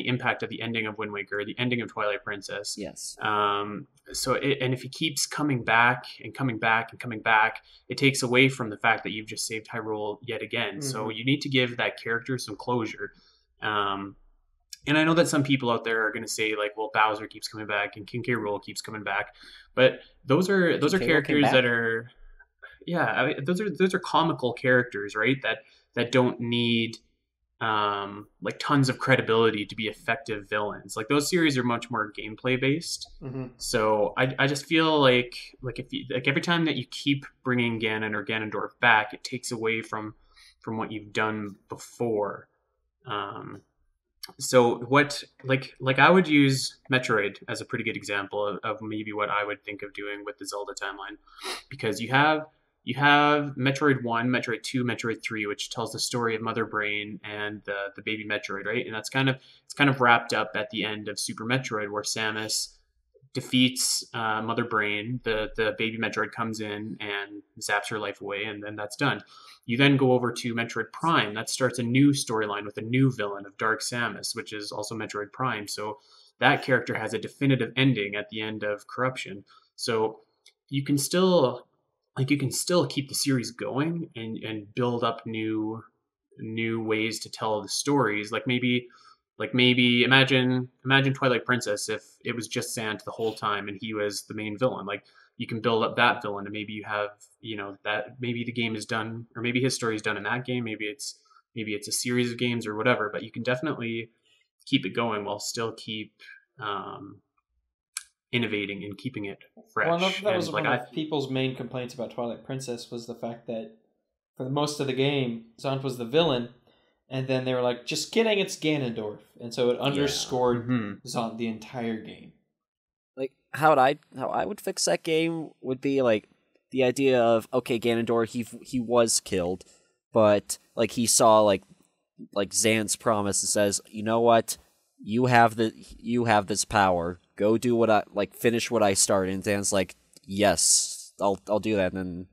impact of the ending of Wind Waker, the ending of Twilight Princess. Yes. And if he keeps coming back and coming back and coming back, it takes away from the fact that you've just saved Hyrule yet again. So you need to give that character some closure. And I know that some people out there are going to say, like, well, Bowser keeps coming back and King K. Rool keeps coming back, but those are characters that are. Yeah, I mean, those are comical characters, right? That don't need like tons of credibility to be effective villains. Like those series are much more gameplay based. So I just feel like if you, like every time that you keep bringing Ganon or Ganondorf back, it takes away from what you've done before. So what like I would use Metroid as a pretty good example of maybe what I would think of doing with the Zelda timeline, because you have Metroid 1, Metroid 2, Metroid 3, which tells the story of Mother Brain and the baby Metroid, right? And it's kind of wrapped up at the end of Super Metroid, where Samus defeats Mother Brain, the baby Metroid comes in and zaps her life away, and then that's done. You then go over to Metroid Prime. That starts a new storyline with a new villain of Dark Samus, which is also Metroid Prime. So that character has a definitive ending at the end of Corruption. So you can still keep the series going and build up new ways to tell the stories. Maybe imagine Twilight Princess if it was just Sant the whole time and he was the main villain. Like you can build up that villain, and maybe you have that maybe the game is done, or maybe his story is done in that game. Maybe it's a series of games or whatever. But you can definitely keep it going while still keep um, innovating and keeping it fresh. Well, I know that was And one of people's main complaints about Twilight Princess was the fact that for most of the game, Zant was the villain, and then they were like, "Just kidding, it's Ganondorf," and so it underscored Zant the entire game. Like how I would fix that game would be like the idea of, okay, Ganondorf, he was killed, but like he saw like Zant's promise and says, you know what, you have this power. Go do what I like. Finish what I started. And Zant's like, yes, I'll do that. And then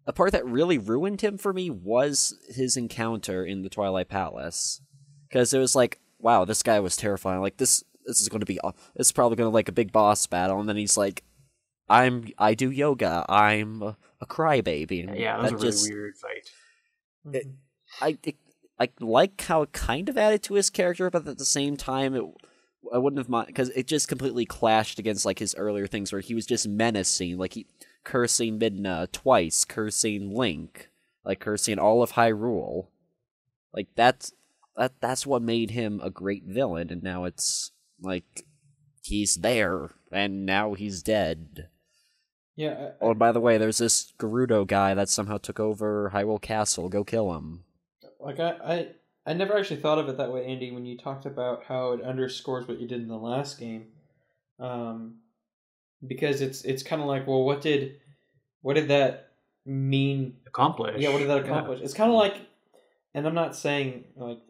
the part that really ruined him for me was his encounter in the Twilight Palace, because it was like, wow, this guy was terrifying. Like this is going to be, it's probably going to like a big boss battle, and then he's like, I do yoga. I'm a crybaby. And yeah, that was a really weird fight. I like how it kind of added to his character, but at the same time, I wouldn't have mind, because it just completely clashed against like his earlier things where he was just menacing, like he cursing Midna twice, cursing Link, like cursing all of Hyrule. Like that's what made him a great villain, and now it's like he's there and now he's dead. Yeah. Oh, by the way, there's this Gerudo guy that somehow took over Hyrule Castle. Go kill him. Like I never actually thought of it that way, Andy, when you talked about how it underscores what you did in the last game. Because it's kind of like, well, what did that mean? Accomplish. Yeah, what did that accomplish? Yeah. It's kind of like, and I'm not saying like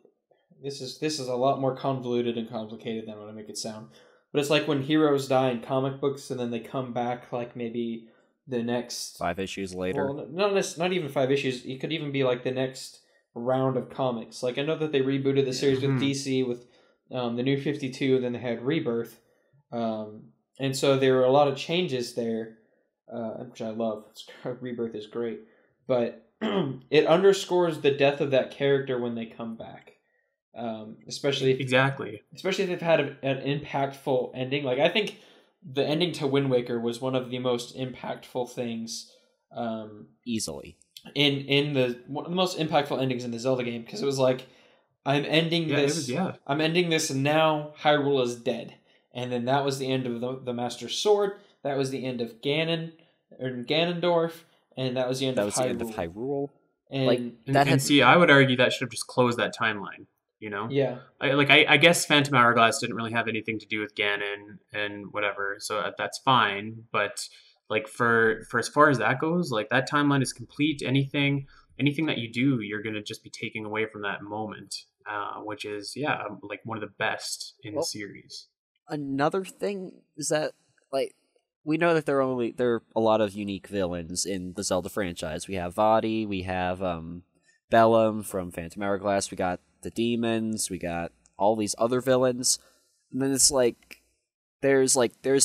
this is a lot more convoluted and complicated than what I make it sound. But it's like when heroes die in comic books and then they come back like maybe the next 5 issues later. Well, not even 5 issues. It could even be like the next round of comics. Like I know that they rebooted the series with DC with the New 52, and then they had Rebirth, and so there were a lot of changes there, which I love. Rebirth is great, but it underscores the death of that character when they come back. Especially if they've had an impactful ending. Like I think the ending to Wind Waker was one of the most impactful things, easily in one of the most impactful endings in the Zelda game, because it was like, I'm ending this. I'm ending this, and now Hyrule is dead. And then that was the end of the Master Sword. That was the end of Ganondorf, and that was the end of Hyrule. The end of Hyrule. And see, I would argue that should have just closed that timeline. You know? Yeah. I guess Phantom Hourglass didn't really have anything to do with Ganon and whatever, so that's fine. But like for as far as that goes, like that timeline is complete. Anything that you do, you're gonna just be taking away from that moment, which is like one of the best in the series. Another thing is that like we know that there are a lot of unique villains in the Zelda franchise. We have Vaati, we have Bellum from Phantom Hourglass, we got the demons, we got all these other villains, and then it's like there's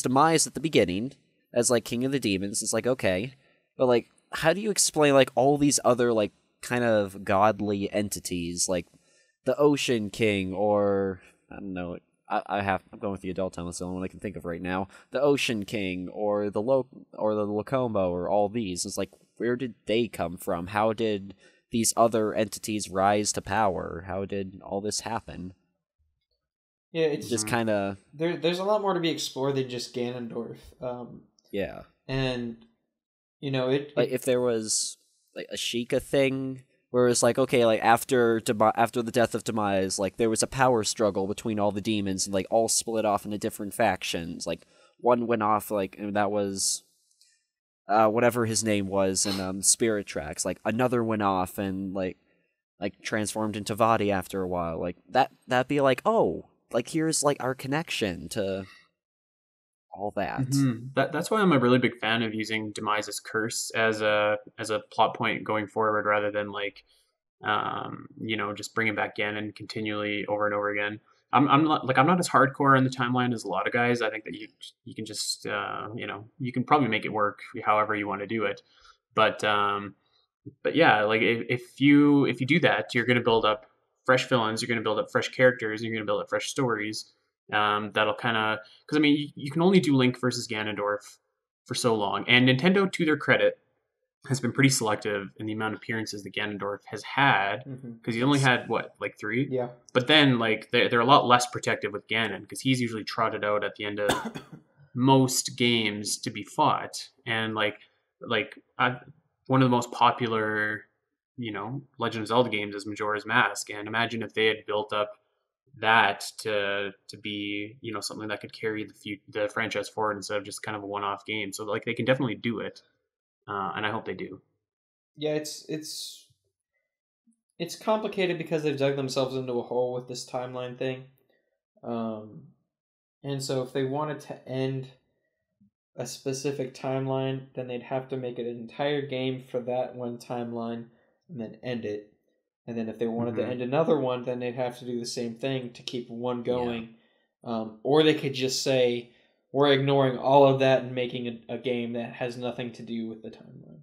Demise at the beginning as like king of the demons. It's like, okay, but like how do you explain like all these other like kind of godly entities, like the Ocean King, or I don't know, I'm going with the adult time. That's the only one I can think of right now. The Ocean King or the Lokombo, or all these. It's like, where did they come from? How did these other entities rise to power? How did all this happen? Yeah, it's just kind of there's a lot more to be explored than just Ganondorf. Yeah, and it like if there was like a Sheikah thing where it's like, okay, like after the death of Demise, like there was a power struggle between all the demons, and like all split off into different factions. Like one went off, like, and that was whatever his name was in Spirit Tracks. Like another went off and like transformed into Vaati after a while. Like that'd be like, oh, like here's like our connection to all that. That's why I'm a really big fan of using Demise's curse as a plot point going forward, rather than like just bringing back Ganon continually over and over again. I'm not as hardcore in the timeline as a lot of guys. I think that you can just you can probably make it work however you want to do it. But yeah, like if you do that, you're going to build up fresh villains, you're going to build up fresh characters, you're going to build up fresh stories. That'll kind of because I mean you can only do Link versus Ganondorf for so long, and Nintendo, to their credit, has been pretty selective in the amount of appearances that Ganondorf has had because he only had what, like 3? Yeah. But then like they're a lot less protective with Ganon because he's usually trotted out at the end of most games to be fought, and one of the most popular Legend of Zelda games is Majora's Mask, and imagine if they had built up that to be something that could carry the franchise forward instead of just kind of a one-off game. So like they can definitely do it. And I hope they do. Yeah, it's complicated because they've dug themselves into a hole with this timeline thing. And so if they wanted to end a specific timeline, then they'd have to make an entire game for that one timeline and then end it. And then if they wanted to end another one, then they'd have to do the same thing to keep one going. Yeah. Or they could just say, we're ignoring all of that and making a game that has nothing to do with the timeline.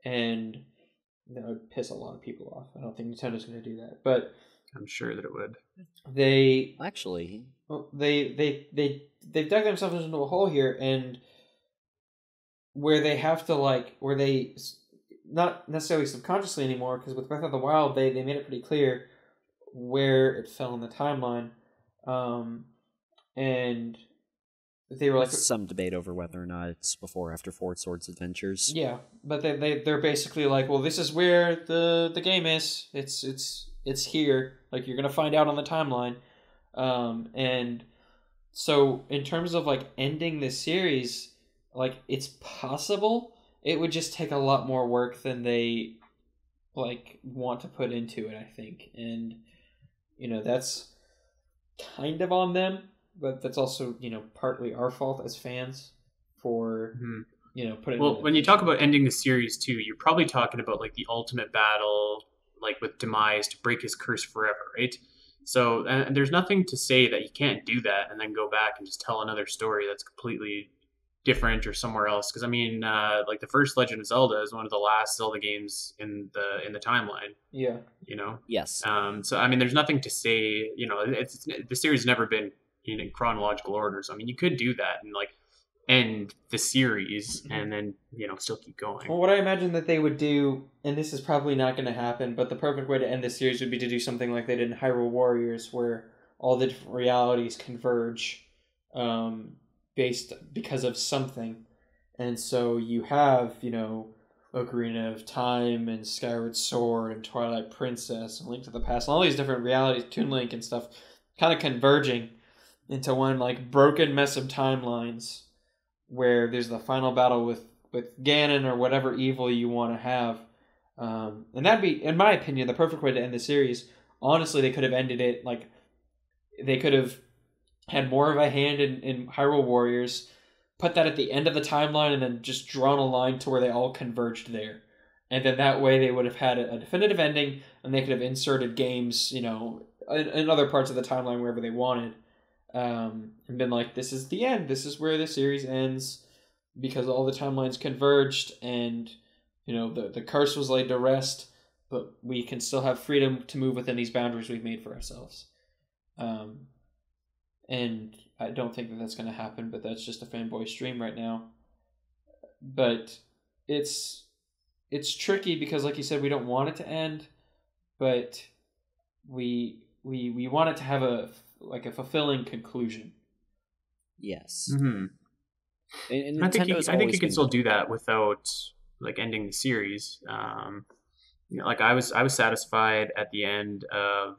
And that would piss a lot of people off. I don't think Nintendo's going to do that. But I'm sure that it would. They've dug themselves into a hole here, and where they have to where they not necessarily subconsciously anymore, because with Breath of the Wild they made it pretty clear where it fell in the timeline, and they were There's some debate over whether or not it's before or after Four Swords Adventures. Yeah, but they're basically like, well, this is where the game is. It's here. Like, you're gonna find out on the timeline. And so in terms of ending this series, it's possible. It would just take a lot more work than they want to put into it, I think. And that's kind of on them. But that's also, partly our fault as fans for, putting... Well, when you talk about ending the series, too, you're probably talking about, the ultimate battle, with Demise to break his curse forever, right? So, and there's nothing to say that you can't do that and then go back and just tell another story that's completely different or somewhere else. Because, I mean, the first Legend of Zelda is one of the last Zelda games in the timeline. Yeah. Yes. So, I mean, there's nothing to say, the series has never been in chronological order. So I mean, you could do that and end the series and then still keep going. Well, what I imagine that they would do, and this is probably not going to happen, but the perfect way to end the series would be to do something like they did in Hyrule Warriors, where all the different realities converge because of something. And so you have Ocarina of Time and Skyward Sword and Twilight Princess and Link to the Past and all these different realities, Toon Link and stuff, kind of converging into one broken mess of timelines where there's the final battle with Ganon or whatever evil you want to have. And that'd be, in my opinion, the perfect way to end the series. Honestly, they could have ended it they could have had more of a hand in Hyrule Warriors, put that at the end of the timeline, and then just drawn a line to where they all converged there. And then that way they would have had a definitive ending, and they could have inserted games, in other parts of the timeline wherever they wanted. And been this is the end. This is where the series ends because all the timelines converged, and the curse was laid to rest. But we can still have freedom to move within these boundaries we've made for ourselves. And I don't think that that's going to happen. But that's just a fanboy stream right now. But it's tricky because, like you said, we don't want it to end, but we want it to have a fulfilling conclusion. Yes. Mm-hmm. And I think you can still do that without ending the series. I was satisfied at the end of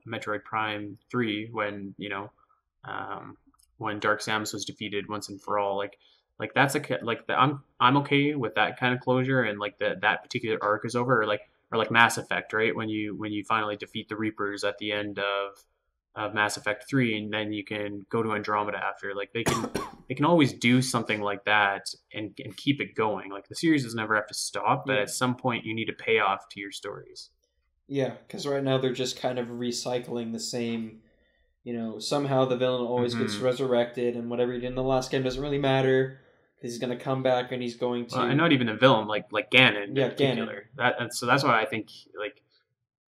Metroid Prime 3 when when Dark Samus was defeated once and for all. That's I'm okay with that kind of closure, and that particular arc is over, or Mass Effect, right? When you finally defeat the Reapers at the end of Mass Effect 3, and then you can go to Andromeda after. They can always do something like that and keep it going. The series does never have to stop, but at some point you need to pay off to your stories. Yeah, because right now they're just kind of recycling the same, somehow the villain always gets resurrected, and whatever he did in the last game doesn't really matter because he's going to come back and he's going to. Well, and not even a villain, like Ganon in particular. Ganon. So that's why I think like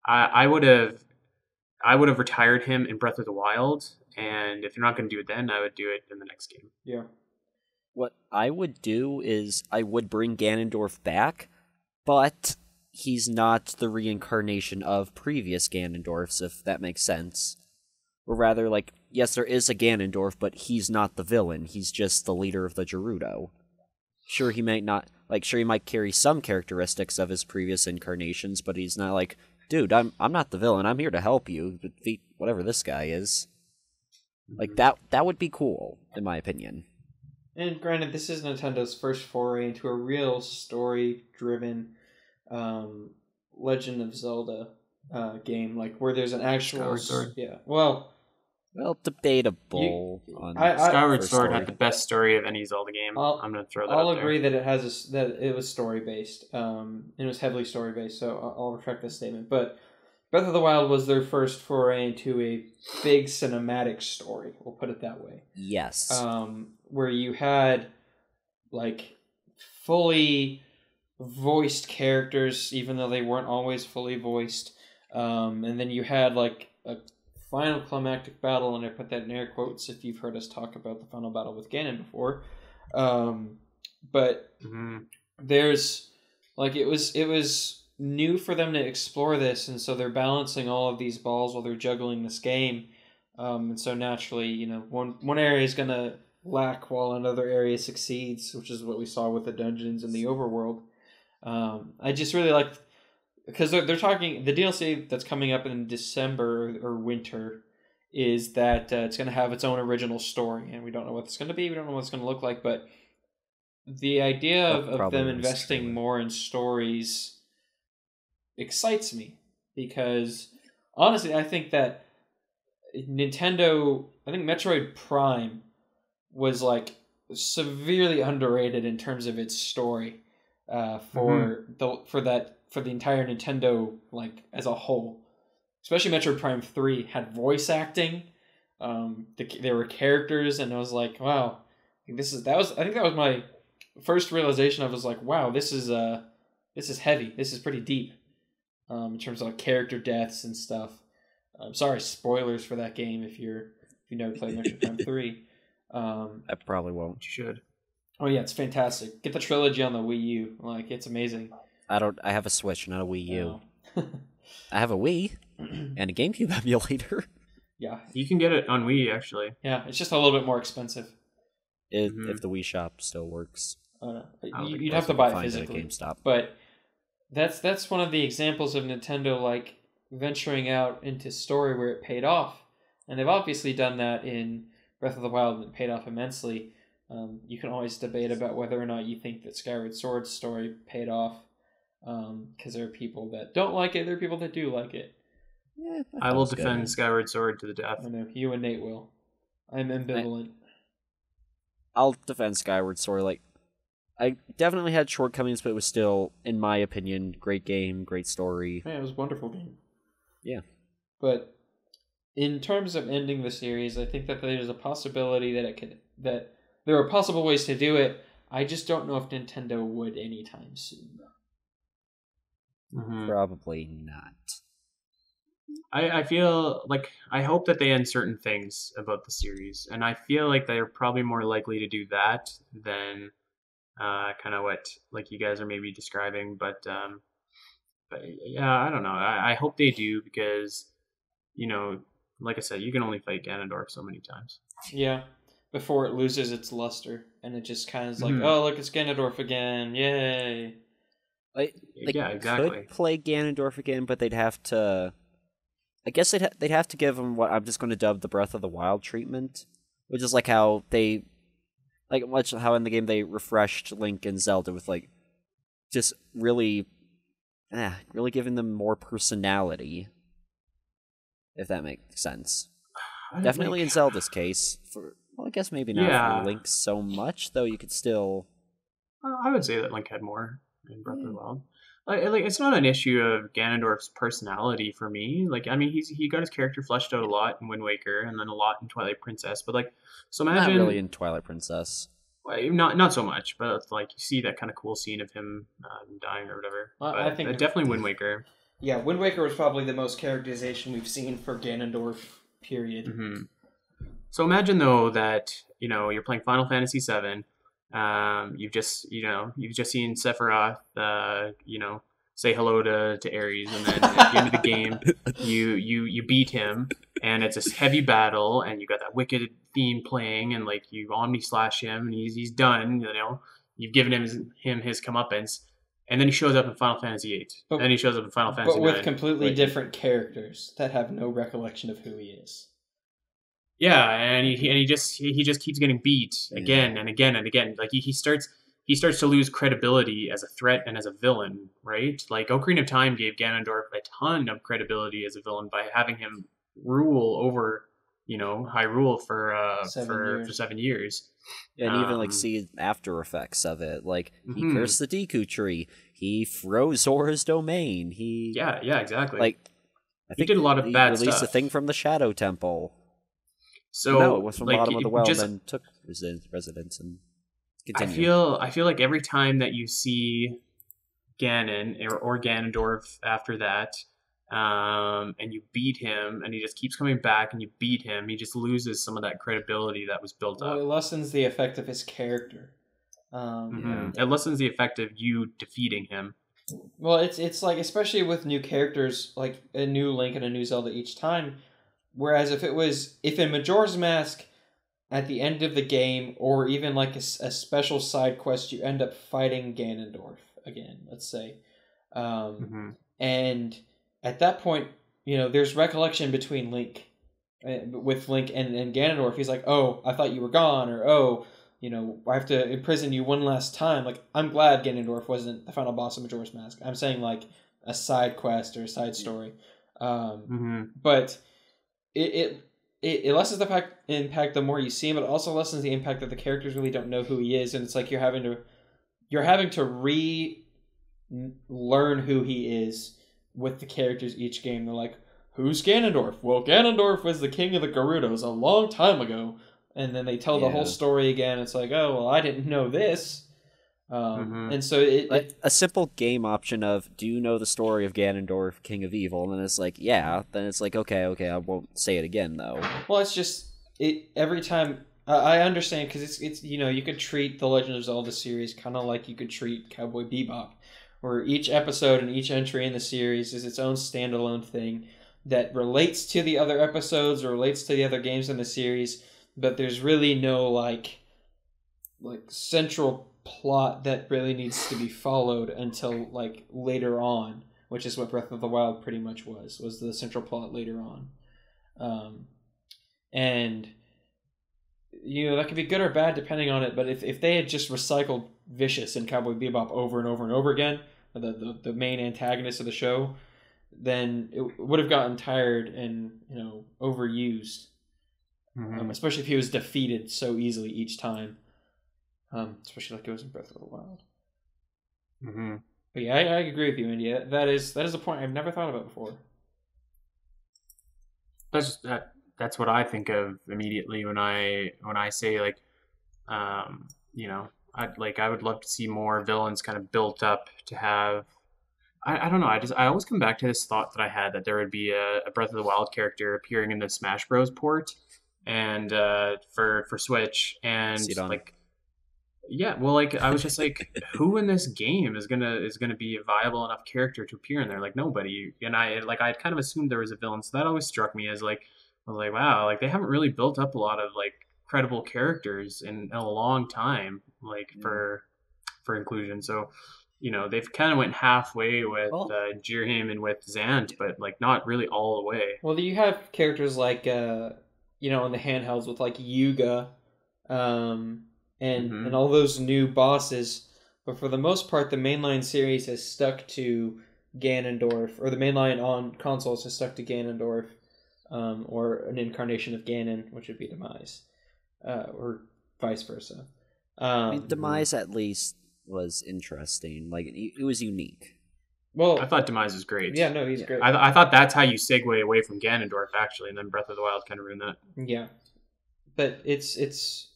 I would have retired him in Breath of the Wild, and if you're not going to do it then, I would do it in the next game. Yeah. What I would do is I would bring Ganondorf back, but he's not the reincarnation of previous Ganondorfs, if that makes sense. Or rather, like, yes, there is a Ganondorf, but he's not the villain. He's just the leader of the Gerudo. Sure, he might carry some characteristics of his previous incarnations, but he's not like, dude, I'm not the villain. I'm here to help you defeat whatever this guy is. Like, that would be cool, in my opinion. And granted, this is Nintendo's first foray into a real story-driven Legend of Zelda game, like where there's an actual Skyward Sword. Yeah, well, debatable. Skyward Sword had the best story of any Zelda game. I'm going to throw that I'll out agree there. that it was story-based. It was heavily story-based, so I'll retract this statement. But Breath of the Wild was their first foray into a big cinematic story. We'll put it that way. Yes. Where you had like fully voiced characters, even though they weren't always fully voiced. And then you had like a final climactic battle, and I put that in air quotes if you've heard us talk about the final battle with Ganon before. But there's like it was new for them to explore this, and so they're balancing all of these balls while they're juggling this game. And so naturally, one area is gonna lack while another area succeeds, which is what we saw with the dungeons and the overworld. I just really liked, because they're talking, the DLC that's coming up in December or winter is that it's going to have its own original story, and we don't know what it's going to be, we don't know what it's going to look like, but the idea of them investing more in stories excites me, because honestly, I think that Metroid Prime was like severely underrated in terms of its story for the entire Nintendo, like as a whole. Especially Metroid Prime 3 had voice acting. There were characters, and I was like, wow, I think that was my first realization. I was like, wow, this is heavy. This is pretty deep in terms of like character deaths and stuff. Sorry, spoilers for that game if you never played Metroid Prime 3. I probably won't. You should. Oh yeah, it's fantastic. Get the trilogy on the Wii U. Like, it's amazing. I have a Switch, not a Wii U. Oh. I have a Wii and a GameCube emulator. Yeah. You can get it on Wii, actually. Yeah, it's just a little bit more expensive. If the Wii Shop still works. You'd have to buy it physically. At GameStop. But that's one of the examples of Nintendo like venturing out into story where it paid off. And they've obviously done that in Breath of the Wild, and it paid off immensely. You can always debate about whether or not you think that Skyward Sword's story paid off, because there are people that don't like it, there are people that do like it. Yeah, I will defend Skyward Sword to the death. I know, you and Nate will. I'm ambivalent. I'll defend Skyward Sword. Like, I definitely had shortcomings, but it was still, in my opinion, great game, great story. Yeah, it was a wonderful game. Yeah. But in terms of ending the series, I think that there's a possibility that there are possible ways to do it. I just don't know if Nintendo would anytime soon. Probably not. I feel like I hope that they end certain things about the series, and I feel like they're probably more likely to do that than kind of what like you guys are maybe describing. But yeah, I don't know. I hope they do, because like I said, you can only fight Ganondorf so many times. Yeah, before it loses its luster, and it just kind of is like, oh, look, it's Ganondorf again, yay! Yeah, exactly. Could play Ganondorf again, but they'd have to. I guess they'd have to give him what I'm just going to dub the Breath of the Wild treatment, which is like how they, like much how in the game they refreshed Link and Zelda with like, just really giving them more personality. If that makes sense. Definitely in Zelda's case. I guess maybe not for Link so much, though you could still. I would say that Link had more in Breath of the Wild. like it's not an issue of Ganondorf's personality for me. Like, I mean, he got his character fleshed out a lot in Wind Waker, and then a lot in Twilight Princess. But like, so Not really imagine, in Twilight Princess. well, not so much, but it's like you see that kind of cool scene of him dying or whatever. I But think definitely Wind Waker. yeah, Wind Waker was probably the most characterization we've seen for Ganondorf. Period. Hmm. So imagine though that you're playing Final Fantasy VII. You've just seen Sephiroth, say hello to Ares, and then at the end of the game, you beat him, and it's a heavy battle, and you got that wicked theme playing, and like you omni slash him, and he's done. You've given him his comeuppance, and then he shows up in Final Fantasy VIII, But- and then he shows up in Final Fantasy But with IX. completely Right. different characters that have no recollection of who he is. Yeah, and he just keeps getting beat again and again and again. Like he starts to lose credibility as a threat and as a villain, right? Like Ocarina of Time gave Ganondorf a ton of credibility as a villain by having him rule over, Hyrule for 7 years. And even like Um, see after effects of it. Like he Mhm. cursed the Deku tree. He froze Zora's domain. He yeah, exactly. like I He think did a lot of he bad released a stuff. thing from the Shadow Temple. So No, it was from like, Bottom of the World just and took residence and I continue. feel like every time that you see Ganon or Ganondorf after that, and you beat him, and he just keeps coming back, and you beat him, he just loses some of that credibility that was built Well, it up. lessens the effect of his character. It lessens the effect of you defeating him. Well, it's like, especially with new characters, like a new Link and a new Zelda each time. Whereas if in Majora's Mask, at the end of the game, or even like a special side quest, you end up fighting Ganondorf again, let's say. And at that point, there's recollection between Link, with Link and Ganondorf. He's like, oh, I thought you were gone, or oh, I have to imprison you one last time. Like, I'm glad Ganondorf wasn't the final boss of Majora's Mask. I'm saying like a side quest or a side story. But it lessens the impact the more you see him, but it also lessens the impact that the characters really don't know who he is, and it's like you're having to learn who he is with the characters each game. They're like, who's Ganondorf? Well, Ganondorf was the king of the Gerudos a long time ago, and then they tell the whole story again. It's like, oh well, I didn't know this. And so a simple game option of, do you know the story of Ganondorf, King of Evil? And it's like, yeah. Then it's like, okay, I won't say it again though. Well, it's just every time I understand, because it's you could treat the Legend of Zelda series kind of like you could treat Cowboy Bebop, where each episode and each entry in the series is its own standalone thing that relates to the other episodes or relates to the other games in the series, but there's really no like central plot that really needs to be followed until like later on, which is what Breath of the Wild pretty much was the central plot later on. And that could be good or bad depending on it, but if they had just recycled Vicious and Cowboy Bebop over and over and over again, the main antagonist of the show, then it would have gotten tired and overused. Especially if he was defeated so easily each time. Especially like it was in Breath of the Wild. But yeah, I agree with you, Andy. That is a point I've never thought about before. That's what I think of immediately when I say like, I would love to see more villains kind of built up to have. I don't know. I always come back to this thought that I had that there would be a Breath of the Wild character appearing in the Smash Bros. Port, and for Switch, and like. Yeah, well, like I was just like, who in this game is gonna be a viable enough character to appear in there? Like nobody. And I kind of assumed there was a villain, so that always struck me as like, I was like, wow, like they haven't really built up a lot of like credible characters in a long time, like for inclusion. So, they've kind of went halfway with Jirhim and with Zant, but like not really all the way. Well, you have characters like in the handhelds with like Yuga, and all those new bosses, but for the most part, the mainline series has stuck to Ganondorf, or the mainline on consoles has stuck to Ganondorf, or an incarnation of Ganon, which would be Demise, or vice versa. I mean, Demise at least was interesting. Like it was unique. Well, I thought Demise was great. yeah, no, he's Yeah. great. I thought that's how you segue away from Ganondorf, actually, and then Breath of the Wild kind of ruined that. Yeah, but it's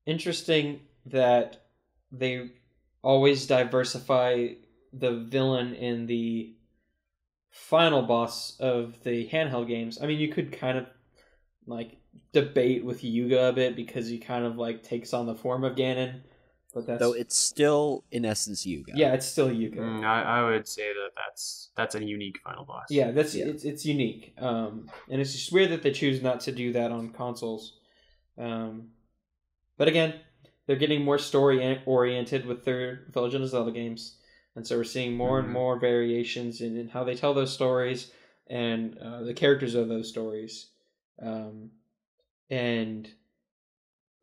interesting that they always diversify the villain in the final boss of the handheld games. I mean, you could kind of like debate with Yuga a bit because he kind of like takes on the form of Ganon, but that's Though it's still in essence Yuga. yeah, it's still Yuga. I would say that's a unique final boss. Yeah, that's Yeah. it's unique, and it's just weird that they choose not to do that on consoles. But again, they're getting more story oriented with their The Legend of Zelda games, and so we're seeing more and more variations in how they tell those stories and the characters of those stories. And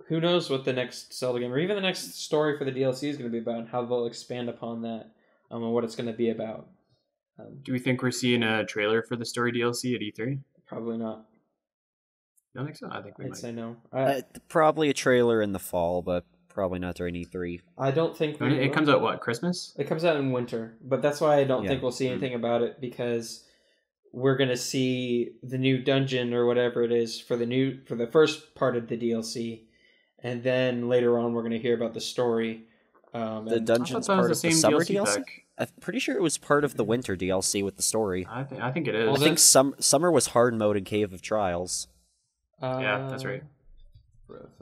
who knows what the next Zelda game or even the next story for the DLC is going to be about, and how they'll expand upon that, and what it's going to be about. Do we think we're seeing a trailer for the story DLC at E3? Probably not. I don't think so. I think we I'd might. say no. Probably a trailer in the fall, but probably not during E3. I don't think we It will. comes out what, Christmas? It comes out in winter, but that's why I don't Yeah. think we'll see anything about it, because we're gonna see the new dungeon or whatever it is for the first part of the DLC, and then later on we're gonna hear about the story. The And dungeon's that was part the of the same summer DLC DLC. pack. I'm pretty sure it was part of the winter DLC with the story. I think it is. Well, I think summer was hard mode and Cave of Trials. Yeah, that's right.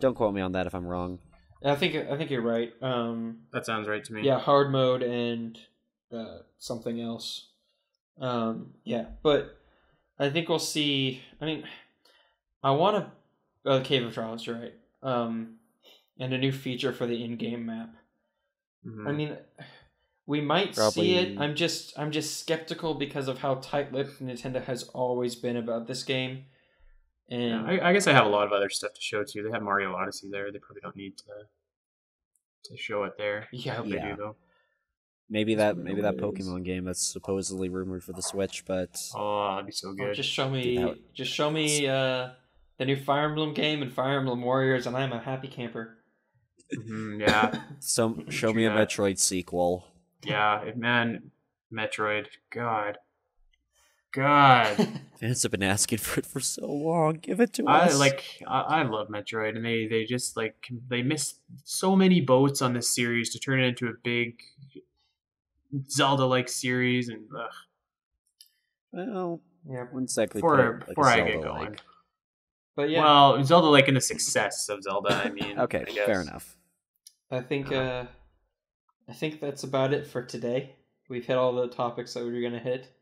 Don't quote me on that if I'm wrong. I think you're right. That sounds right to me. Yeah, hard mode and something else. Yeah, but I think we'll see. I mean, I want Cave of Trials, you're right. And a new feature for the in-game map. Mhm. I mean, we might Probably- see it. I'm just skeptical because of how tight-lipped Nintendo has always been about this game. And Yeah, I guess I have a lot of other stuff to show too. They have Mario Odyssey there. They probably don't need to show it there. Yeah. I hope they do though. Maybe that Anyways. Pokemon game that's supposedly rumored for the Switch, but Oh, that'd be so good. just show me That- the new Fire Emblem game and Fire Emblem Warriors, and I'm a happy camper. Yeah, show me a that. Metroid sequel. yeah, man, Metroid. God. Fans have been asking for it for so long. Give it to us. I love Metroid, and they just they missed so many boats on this series to turn it into a big Zelda-like series, and Well, Yeah. wouldn't exactly before put it like before I get Zelda-like. going. But yeah, Well, Zelda-like in the success of Zelda. I mean, Okay, I guess. fair enough. I think that's about it for today. We've hit all the topics that we were gonna hit.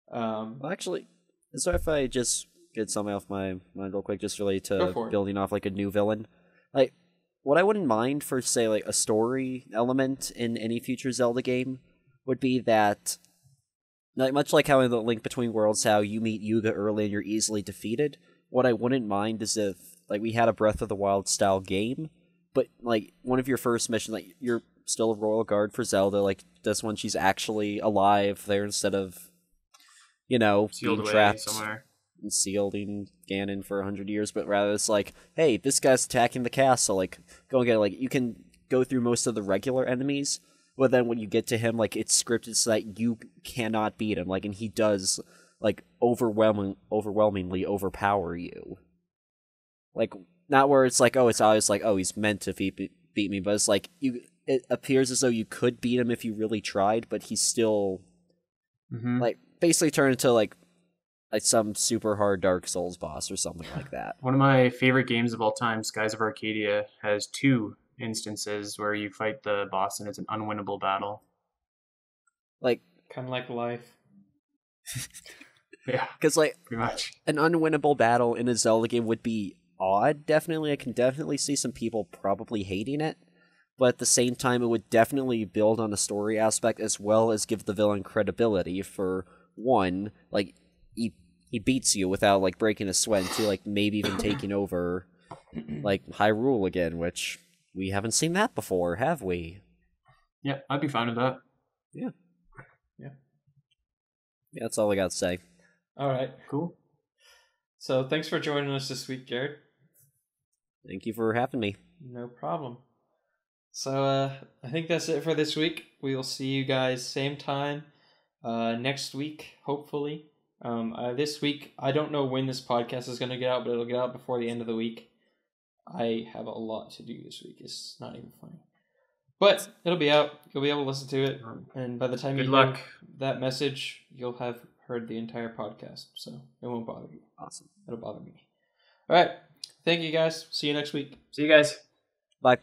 Well, actually, so if I just get something off my mind real quick, just related Go to for it. building off like a new villain, like what I wouldn't mind for say like a story element in any future Zelda game would be that, like much like how in the Link Between Worlds, how you meet Yuga early and you're easily defeated. What I wouldn't mind is if like we had a Breath of the Wild style game, but like one of your first missions, like you're still a royal guard for Zelda, like this one she's actually alive there instead of, you know, Sealed being away trapped somewhere. and sealed in Ganon for 100 years, but rather it's like, hey, this guy's attacking the castle, like, go and get it. Like, you can go through most of the regular enemies, but then when you get to him, like, it's scripted so that you cannot beat him, like, and he does, like, overwhelmingly overpower you. Like, not where it's like, oh, it's always like, oh, he's meant to beat me, but it's like, it appears as though you could beat him if you really tried, but he's still, like, basically turned into, like some super hard Dark Souls boss or something like that. One of my favorite games of all time, Skies of Arcadia, has 2 instances where you fight the boss and it's an unwinnable battle. Like, Kind of like life. Yeah, because, like, pretty much. an unwinnable battle in a Zelda game would be odd, definitely. I can definitely see some people probably hating it, but at the same time, it would definitely build on the story aspect as well as give the villain credibility. For one, like, he beats you without, like, breaking a sweat, and two, like, maybe even taking over, like, Hyrule again, which we haven't seen that before, have we? Yeah, I'd be fine with that. Yeah, that's all I got to say. All right. Cool. So thanks for joining us this week, Jared. Thank you for having me. No problem. So I think that's it for this week. We will see you guys same time next week, hopefully. This week, I don't know when this podcast is going to get out, but it'll get out before the end of the week. I have a lot to do this week. It's not even funny. But it'll be out. You'll be able to listen to it. And by the time you hear that message, you'll have heard the entire podcast. So it won't bother you. Awesome. It'll bother me. All right. Thank you, guys. See you next week. See you guys. Bye.